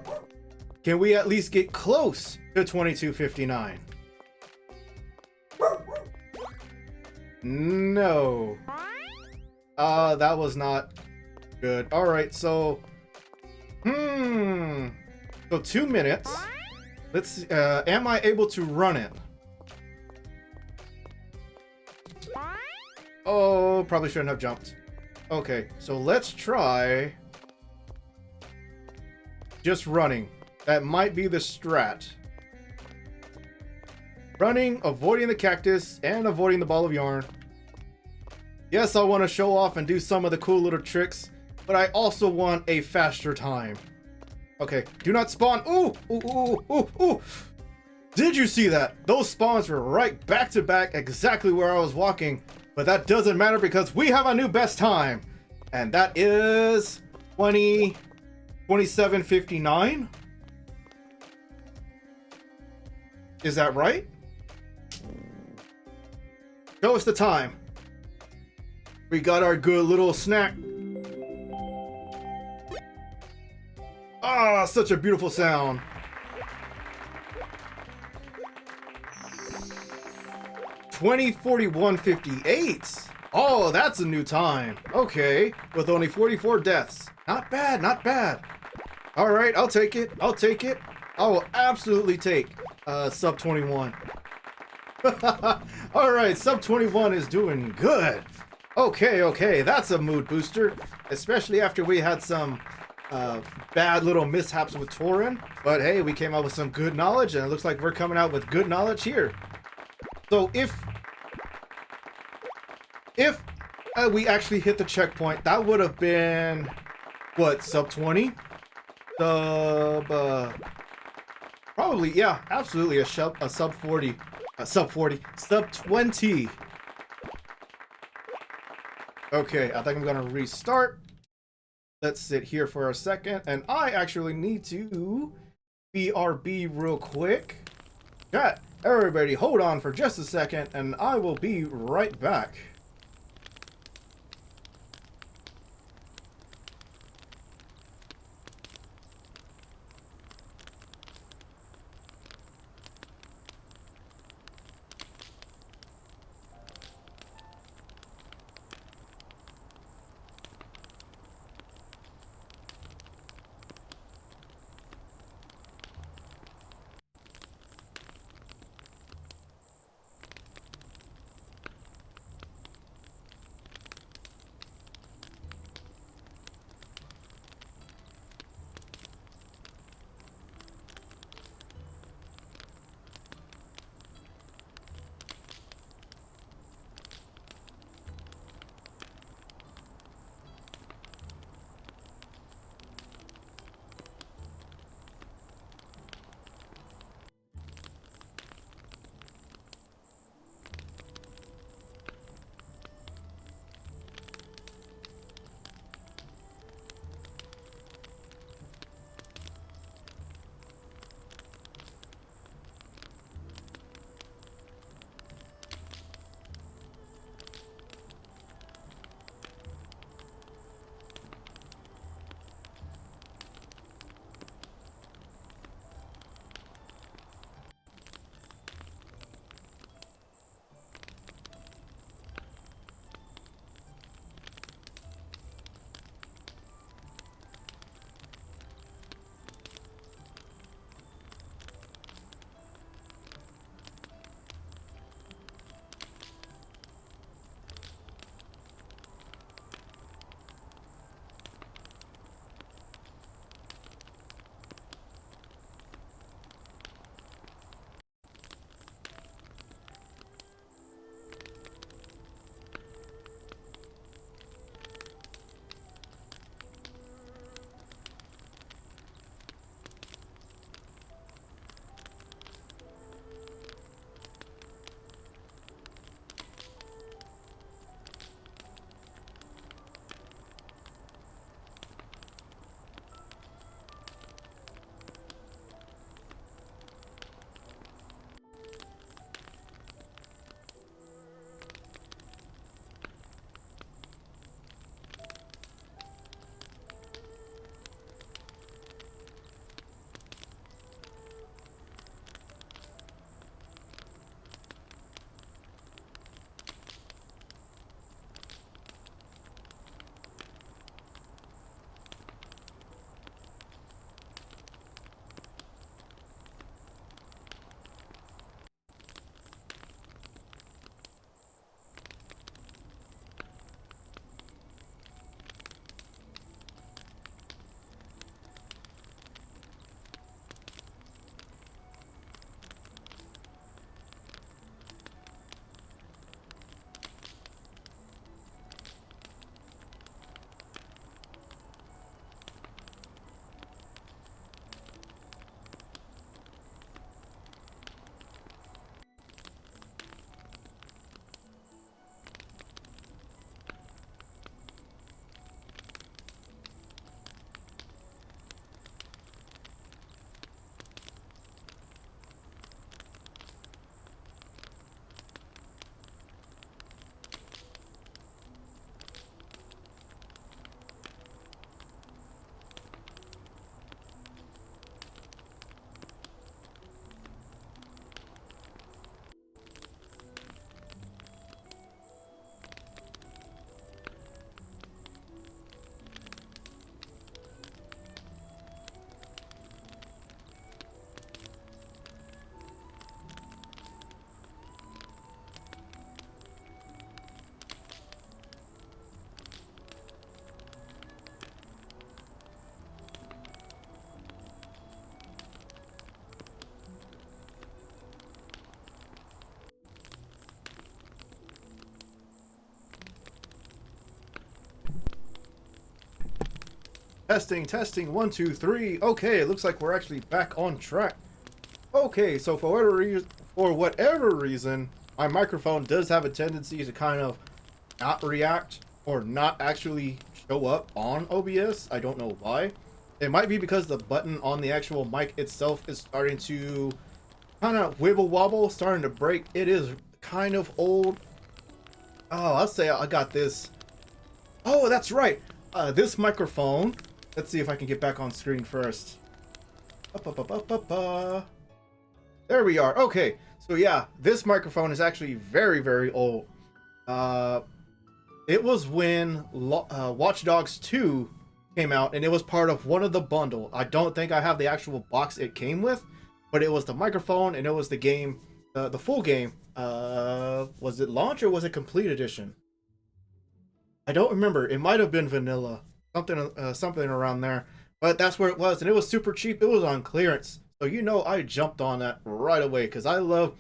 Can we at least get close to 2259? No. That was not good. All right, so so 2 minutes. Let's see, am I able to run it? Oh, probably shouldn't have jumped. Okay, so let's try just running. That might be the strat. Running, avoiding the cactus, and avoiding the ball of yarn. Yes, I want to show off and do some of the cool little tricks, but I also want a faster time. Okay, do not spawn. Ooh. Did you see that? Those spawns were right back to back, exactly where I was walking. But that doesn't matter because we have a new best time. And that is 27:59. Is that right? Show us the time. We got our good little snack. Ah, such a beautiful sound. (20:41:58). Oh, that's a new time. Okay, with only 44 deaths. Not bad, not bad. All right, I'll take it. I'll take it. I will absolutely take sub 21. All right, sub 21 is doing good. Okay, okay, that's a mood booster, especially after we had some bad little mishaps with Toren. But hey, we came out with some good knowledge, and it looks like we're coming out with good knowledge here. So if we actually hit the checkpoint, that would have been what, sub 20? Probably, yeah, absolutely a sub 40, sub 20. Okay, I think I'm gonna restart. Let's sit here for a second, and I actually need to BRB real quick. Chat, everybody hold on for just a second, and I will be right back. Testing, testing, 1, 2, 3. Okay, it looks like we're actually back on track. Okay, so for whatever reason, my microphone does have a tendency to kind of not react or not actually show up on OBS. I don't know why. It might be because the button on the actual mic itself is starting to kind of wibble wobble, starting to break. It is kind of old. Oh, I'll say I got this. Oh, that's right. This microphone. Let's see if I can get back on screen first. There we are. Okay, so yeah, this microphone is actually very, very old. It was when Watch Dogs 2 came out, and it was part of one of the bundle. I don't think I have the actual box it came with, but it was the microphone and it was the game, the full game. Was it launch or was it complete edition? I don't remember. It might have been vanilla, something around there. But that's where it was, and it was super cheap. It was on clearance, so you know I jumped on that right away because I love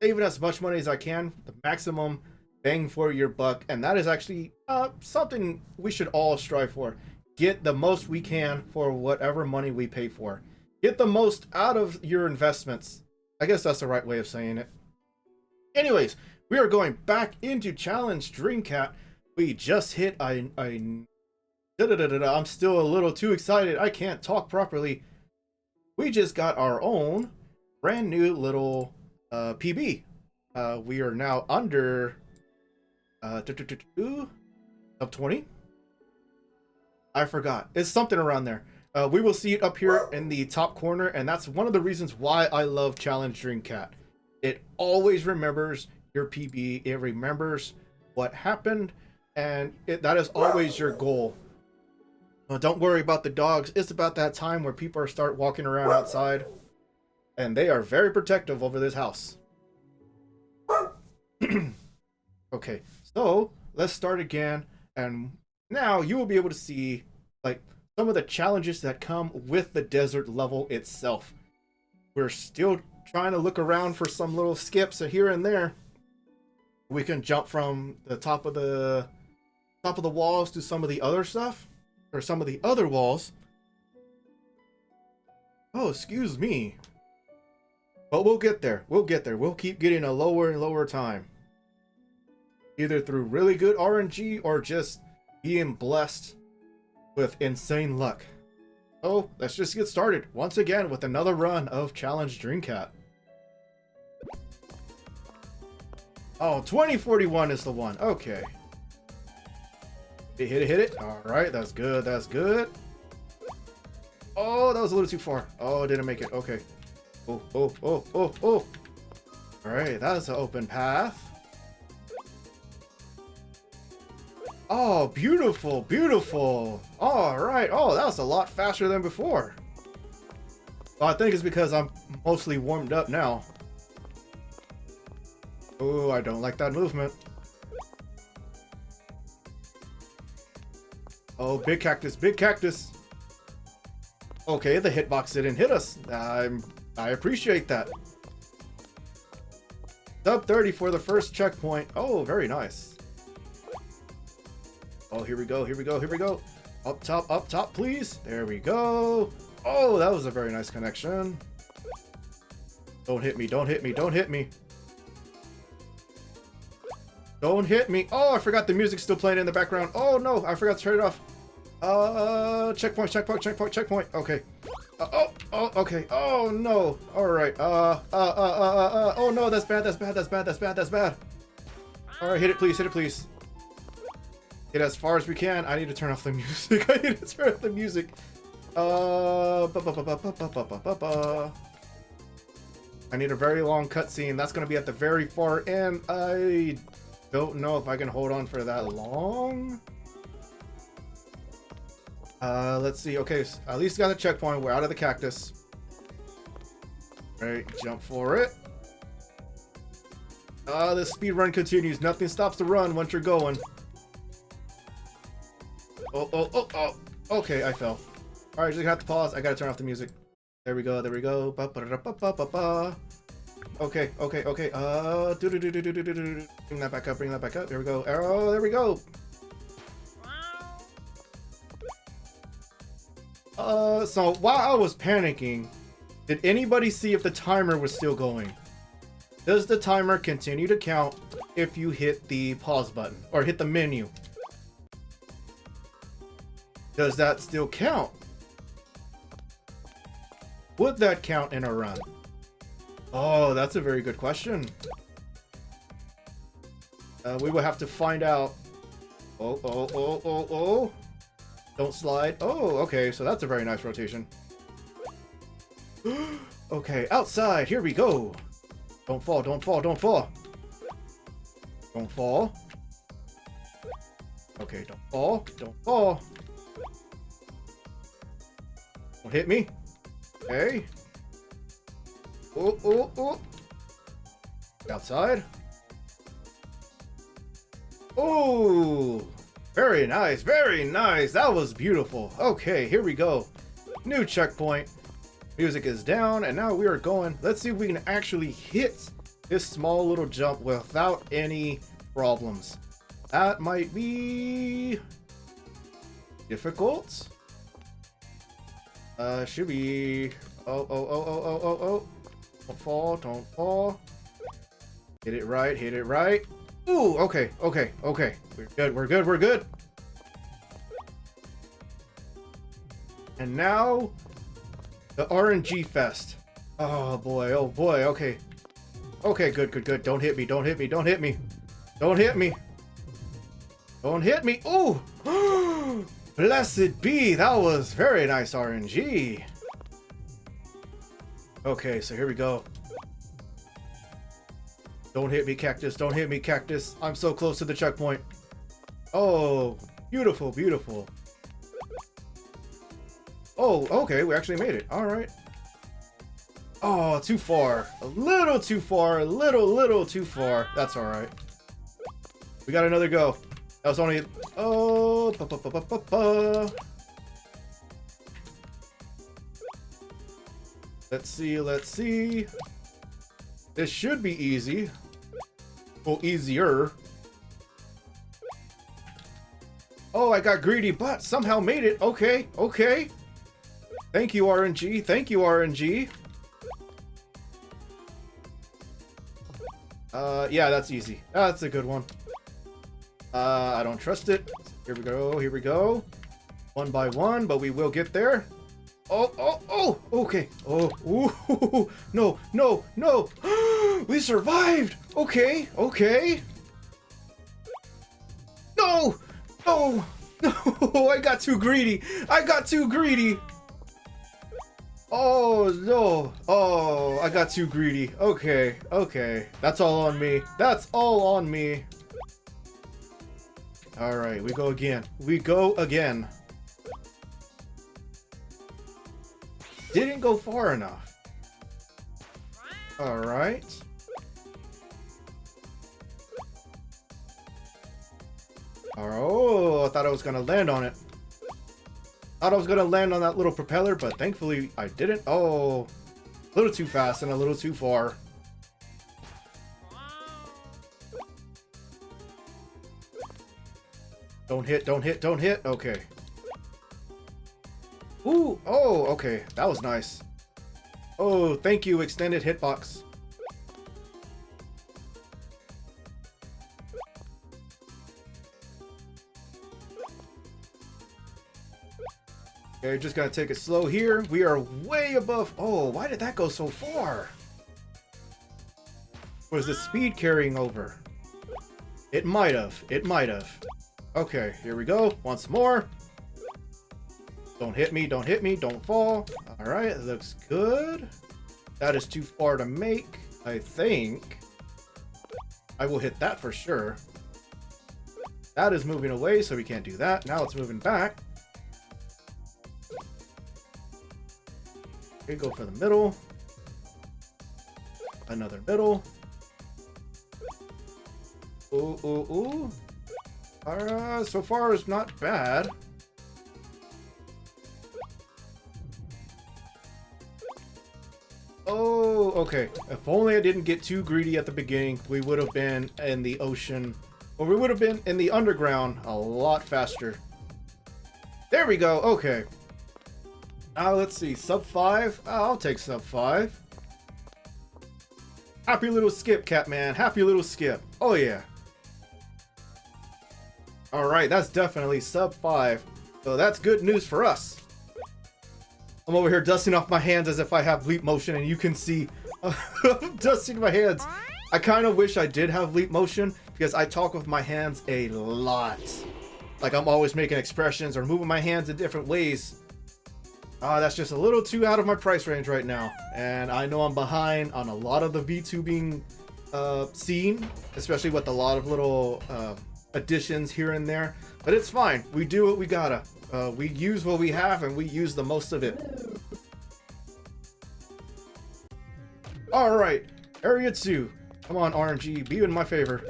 saving as much money as I can, the maximum bang for your buck, and that is actually something we should all strive for. Get the most we can for whatever money we pay for. Get the most out of your investments. I guess that's the right way of saying it. Anyways, we are going back into Challenge Dreamcat. We just hit I'm still a little too excited. I can't talk properly. We just got our own brand new little PB. We are now under up 20. I forgot. It's something around there. We will see it up here in the top corner, and that's one of the reasons why I love Challenge Dreamcat. It always remembers your PB. It remembers what happened, and that is always your goal. Don't worry about the dogs. It's about that time where people start walking around outside, and they are very protective over this house. Okay, so let's start again, and now you will be able to see like some of the challenges that come with the desert level itself. We're still trying to look around for some little skips here and there. We can jump from the top of the walls to some of the other stuff, or some of the other walls. Oh, excuse me. But we'll get there. We'll get there. We'll keep getting a lower and lower time, either through really good RNG or just being blessed with insane luck. So let's just get started once again with another run of Challenge Dreamcat. Oh, 2041 is the one. Okay. Hit it, hit it. All right, that's good. That's good. Oh, that was a little too far. Oh, didn't make it. Okay. Oh. All right, that's an open path. Oh, beautiful, beautiful. All right. Oh, that was a lot faster than before. Well, I think it's because I'm mostly warmed up now. Oh, I don't like that movement. Oh, big cactus, big cactus. Okay, the hitbox didn't hit us. I appreciate that. Sub 30 for the first checkpoint. Oh, very nice. Oh, here we go, here we go, here we go. Up top, please. There we go. Oh, that was a very nice connection. Don't hit me, don't hit me, don't hit me. Don't hit me. Oh, I forgot the music's still playing in the background. Oh no, I forgot to turn it off. Checkpoint, checkpoint, checkpoint, checkpoint. Okay. Oh, okay. Oh no. All right. Oh no, that's bad, that's bad, that's bad, that's bad, that's bad. All right, hit it, please, hit it, please. Get as far as we can. I need to turn off the music. I need to turn off the music. I need a very long cutscene. That's gonna be at the very far end. I don't know if I can hold on for that long. Let's see. Okay, so at least got a checkpoint. We're out of the cactus. All right, jump for it. The speed run continues. Nothing stops the run once you're going. Oh. Okay, I fell. All right, just have to pause. I gotta turn off the music. There we go. There we go. Okay. Bring that back up. Bring that back up. There we go. Oh, there we go. So while I was panicking, did anybody see if the timer was still going? Does the timer continue to count if you hit the pause button or hit the menu? Does that still count? Would that count in a run? Oh, that's a very good question. We will have to find out. Oh. Don't slide. Oh, okay, so that's a very nice rotation. Okay, outside, here we go. Don't fall, don't fall, don't fall. Don't fall. Okay, don't fall, don't fall. Don't hit me. Okay. Oh. Outside. Oh, very nice, very nice. That was beautiful. Okay, here we go. New checkpoint. Music is down, and now we are going. Let's see if we can actually hit this small little jump without any problems. That might be difficult. Should be. Oh. Don't fall, don't fall. Hit it right, hit it right. Ooh, okay. We're good. And now, the RNG fest. Oh boy, okay. Okay, good. Don't hit me. Ooh! Blessed be, that was very nice RNG. Okay, so here we go. Don't hit me, cactus. I'm so close to the checkpoint. Oh, beautiful. Oh, okay, we actually made it. All right. Oh, too far. A little too far. Little too far. That's all right. We got another go. That was only... Oh, Let's see. This should be easy. Well, easier. Oh, I got greedy, but somehow made it. Okay. Thank you, RNG. Yeah, that's easy. That's a good one. I don't trust it. Here we go. One by one, but we will get there. Oh, okay. Oh, ooh, no. We survived. Okay. No, I got too greedy. Oh, no. Oh, I got too greedy. Okay. That's all on me. All right, we go again. Didn't go far enough. All right. Oh, I thought I was gonna land on it. Thought I was gonna land on that little propeller, but thankfully I didn't. Oh, a little too fast and a little too far. Don't hit. Okay. Ooh, oh, okay. That was nice. Oh, thank you, extended hitbox. Okay, just gotta take it slow here. We are way above. Oh, why did that go so far? Was the speed carrying over? It might have. Okay, here we go. Once more. Don't hit me. Don't fall. All right, looks good. That is too far to make, I think. I will hit that for sure. That is moving away, so we can't do that. Now it's moving back. Okay, go for the middle. Another middle. Ooh. So far it's not bad. Oh, okay. If only I didn't get too greedy at the beginning, we would have been in the ocean, or we would have been in the underground a lot faster. There we go. Okay. Let's see, sub 5. I'll take sub 5. Happy little skip, Catman. Happy little skip. Oh yeah. Alright, that's definitely sub 5. So that's good news for us. I'm over here dusting off my hands as if I have leap motion, and you can see I'm dusting my hands. I kind of wish I did have leap motion because I talk with my hands a lot. Like I'm always making expressions or moving my hands in different ways. That's just a little too out of my price range right now. And I know I'm behind on a lot of the VTubing scene, especially with a lot of little additions here and there. But it's fine. We do what we gotta. We use what we have and we use the most of it. Alright, Area 2. Come on, RNG, be in my favor.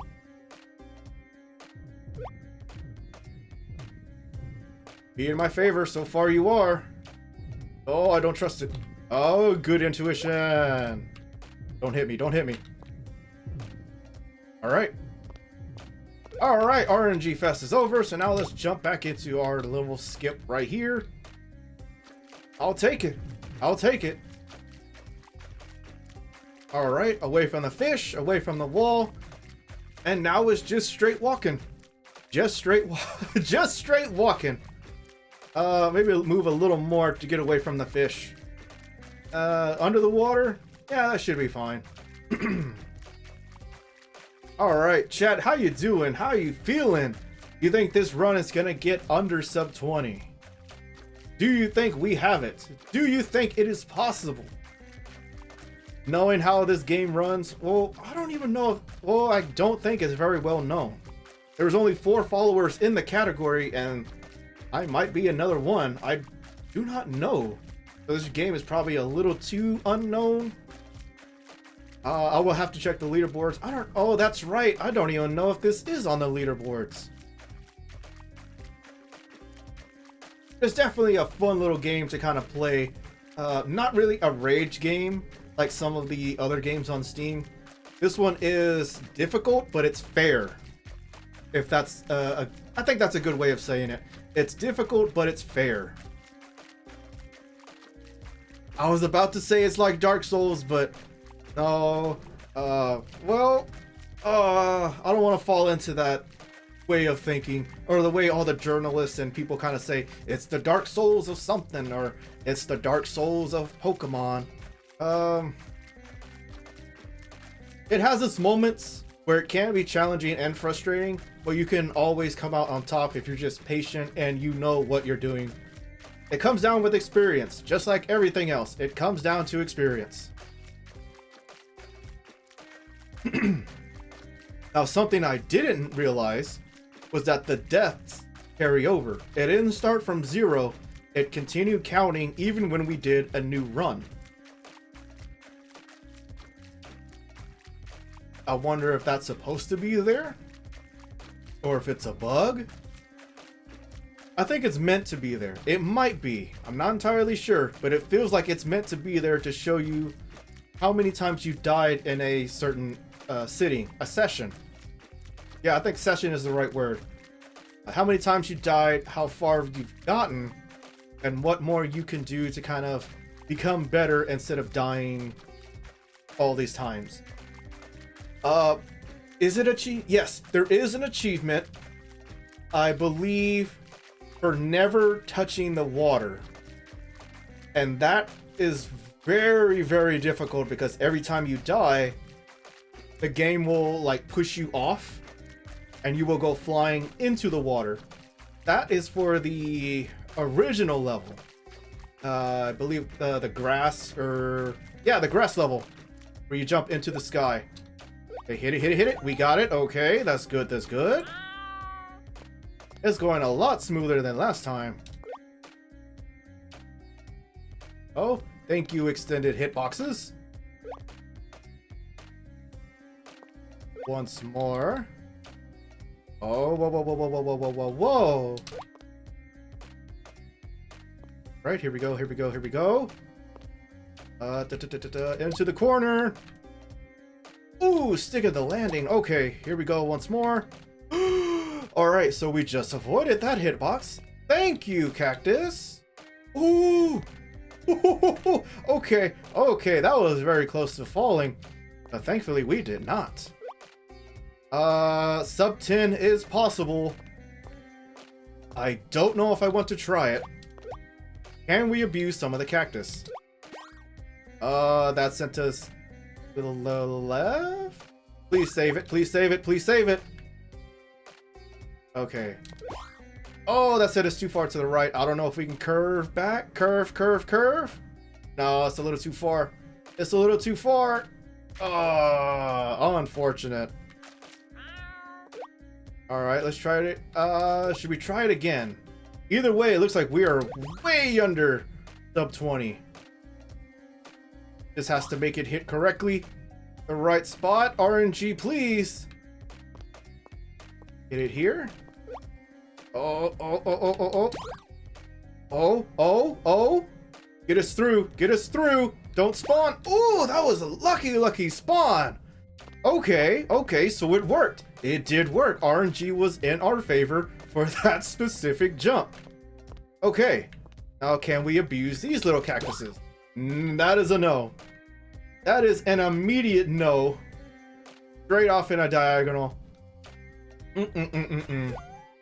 Be in my favor, so far you are. Oh, I don't trust it. Oh, good intuition. Don't hit me, don't hit me. Alright. Alright, RNG Fest is over, so now let's jump back into our little skip right here. I'll take it. I'll take it. Alright, away from the fish, away from the wall. And now it's just straight walking. Just straight walking. Maybe move a little more to get away from the fish. Under the water? Yeah, that should be fine. Alright, chat, how you doing? How you feeling? You think this run is gonna get under sub 20? Do you think we have it? Do you think it is possible? Knowing how this game runs, well, I don't even know if, well, I don't think it's very well known. There's only 4 followers in the category, and I might be another one. I do not know. This game is probably a little too unknown. I will have to check the leaderboards. Oh, that's right. I don't even know if this is on the leaderboards. It's definitely a fun little game to kind of play. Not really a rage game like some of the other games on Steam. This one is difficult, but it's fair. If that's, I think that's a good way of saying it. It's difficult, but it's fair. I was about to say it's like Dark Souls, but no. Well, I don't want to fall into that way of thinking, or the way all the journalists and people kind of say it's the Dark Souls of something, or it's the Dark Souls of Pokemon. It has its moments where it can be challenging and frustrating, but you can always come out on top if you're just patient and you know what you're doing. It comes down with experience, just like everything else. It comes down to experience. Now, something I didn't realize was that the deaths carry over. It didn't start from 0. It continued counting even when we did a new run. I wonder if that's supposed to be there, or if it's a bug. I think it's meant to be there. It might be. I'm not entirely sure, but it feels like it's meant to be there to show you how many times you died in a certain sitting, a session. Yeah, I think session is the right word. How many times you died, how far you've gotten, and what more you can do to kind of become better instead of dying all these times. Is it achieved? Yes, there is an achievement, I believe, for never touching the water. And that is very, very difficult because every time you die, the game will like push you off and you will go flying into the water. That is for the original level. I believe the grass, or yeah, the grass level where you jump into the sky. Okay, hit it, hit it, hit it. We got it. Okay, that's good, that's good. It's going a lot smoother than last time. Oh, thank you, extended hitboxes. Once more. Oh, whoa, whoa, whoa, whoa, whoa, whoa, whoa, whoa. Right, here we go, here we go, here we go. Into the corner. Ooh, stick at the landing. Okay, here we go once more. Alright, so we just avoided that hitbox. Thank you, Cactus. Ooh, Okay, okay, that was very close to falling. But thankfully we did not. Sub 10 is possible. I don't know if I want to try it. Can we abuse some of the cactus? That sent us to the left. Please save it, please save it, please save it. Okay. Oh, that sent us too far to the right. I don't know if we can curve back. Curve, curve, curve. No, it's a little too far. It's a little too far. Oh, unfortunate. All right, let's try it. Should we try it again? Either way, it looks like we are way under sub 20. Just has to make it hit correctly. The right spot. RNG, please. Hit it here. Oh, oh, oh, oh, oh, oh. Oh, oh, oh. Get us through. Get us through. Don't spawn. Ooh, that was a lucky, lucky spawn. Okay, okay, so it worked. It did work. RNG was in our favor for that specific jump. Okay, now can we abuse these little cactuses? That is a no. That is an immediate no. Straight off in a diagonal.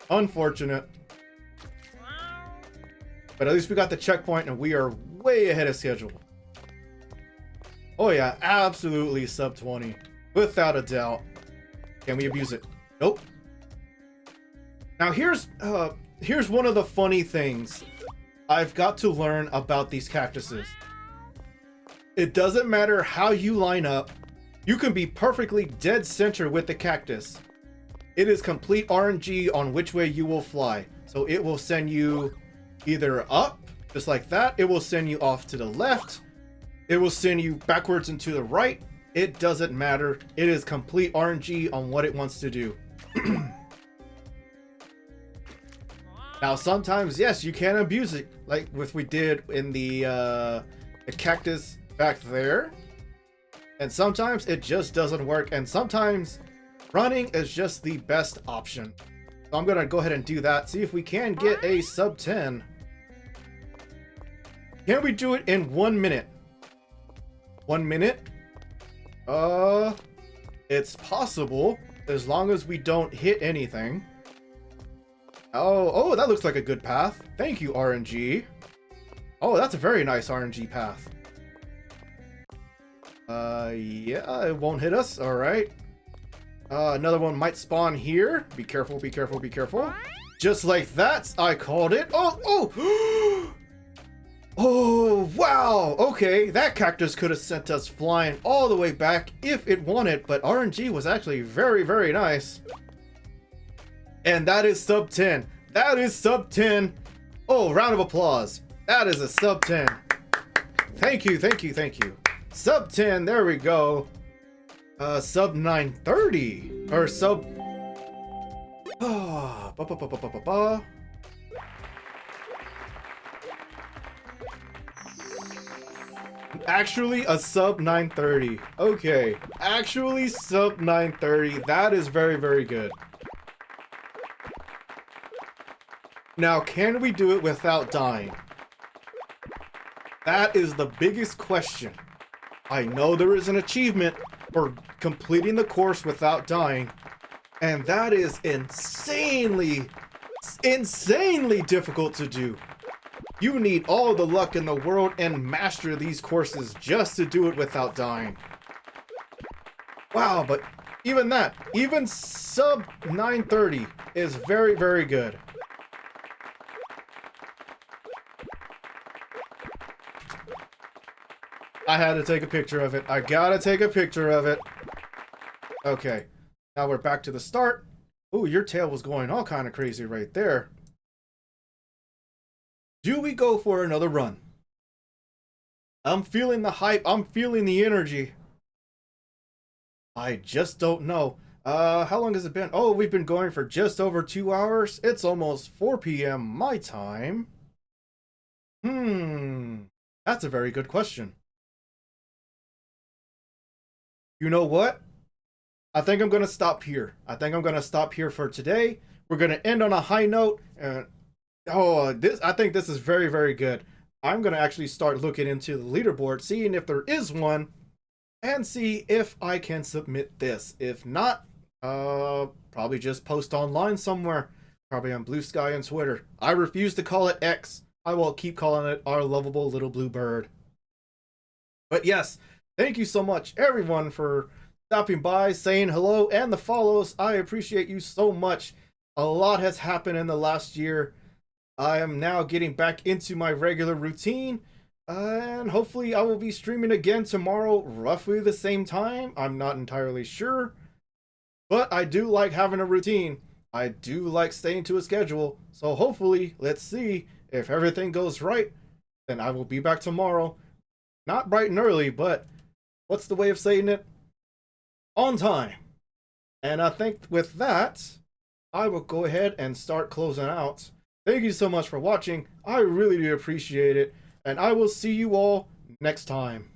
Unfortunate. But at least we got the checkpoint and we are way ahead of schedule. Oh yeah, absolutely sub 20. Without a doubt. Can we abuse it? Nope. Now here's one of the funny things I've got to learn about these cactuses. It doesn't matter how you line up. You can be perfectly dead center with the cactus. It is complete RNG on which way you will fly. So it will send you either up, just like that. It will send you off to the left. It will send you backwards and to the right. It doesn't matter. It is complete RNG on what it wants to do. Now, sometimes, yes, you can abuse it, like what we did in the cactus back there. And sometimes it just doesn't work. And sometimes running is just the best option. So I'm going to go ahead and do that. See if we can get a sub 10. Can we do it in 1 minute? 1 minute? It's possible as long as we don't hit anything. Oh, that looks like a good path. Thank you, RNG. Oh, that's a very nice RNG path. Yeah, it won't hit us. All right. Another one might spawn here. Be careful, be careful, be careful. Just like that, I called it. Oh! Oh, wow. Okay, that cactus could have sent us flying all the way back if it wanted, but RNG was actually very, very nice. And that is sub 10. That is sub 10. Oh, round of applause. That is a sub 10. Thank you, thank you, thank you. Sub 10, there we go. Sub 930. Or sub... Actually, a sub 930. Okay. Actually, sub 930. That is very, very good. Now, can we do it without dying? That is the biggest question. I know there is an achievement for completing the course without dying, and that is insanely difficult to do. You need all the luck in the world and master these courses just to do it without dying. Wow, but even that, even sub 930 is very, very good. I had to take a picture of it. I gotta take a picture of it. Okay, now we're back to the start. Oh, your tail was going all kind of crazy right there. Do we go for another run? I'm feeling the hype. I'm feeling the energy. I just don't know. How long has it been? Oh, we've been going for just over 2 hours. It's almost 4 p.m. my time. That's a very good question. You know what? I think I'm going to stop here. I think I'm going to stop here for today. We're going to end on a high note. I think this is very, very good. I'm going to actually start looking into the leaderboard, seeing if there is one, and see if I can submit this. If not, probably just post online somewhere, probably on Blue Sky and Twitter. I refuse to call it X. I will keep calling it our lovable little blue bird. But yes, thank you so much, everyone, for stopping by, saying hello, and the follows. I appreciate you so much. A lot has happened in the last year. I am now getting back into my regular routine, and hopefully I will be streaming again tomorrow, roughly the same time. I'm not entirely sure, but I do like having a routine. I do like staying to a schedule, so hopefully, let's see, if everything goes right, then I will be back tomorrow. Not bright and early, but what's the way of saying it? On time. And I think with that, I will go ahead and start closing out. Thank you so much for watching. I really do appreciate it. And I will see you all next time.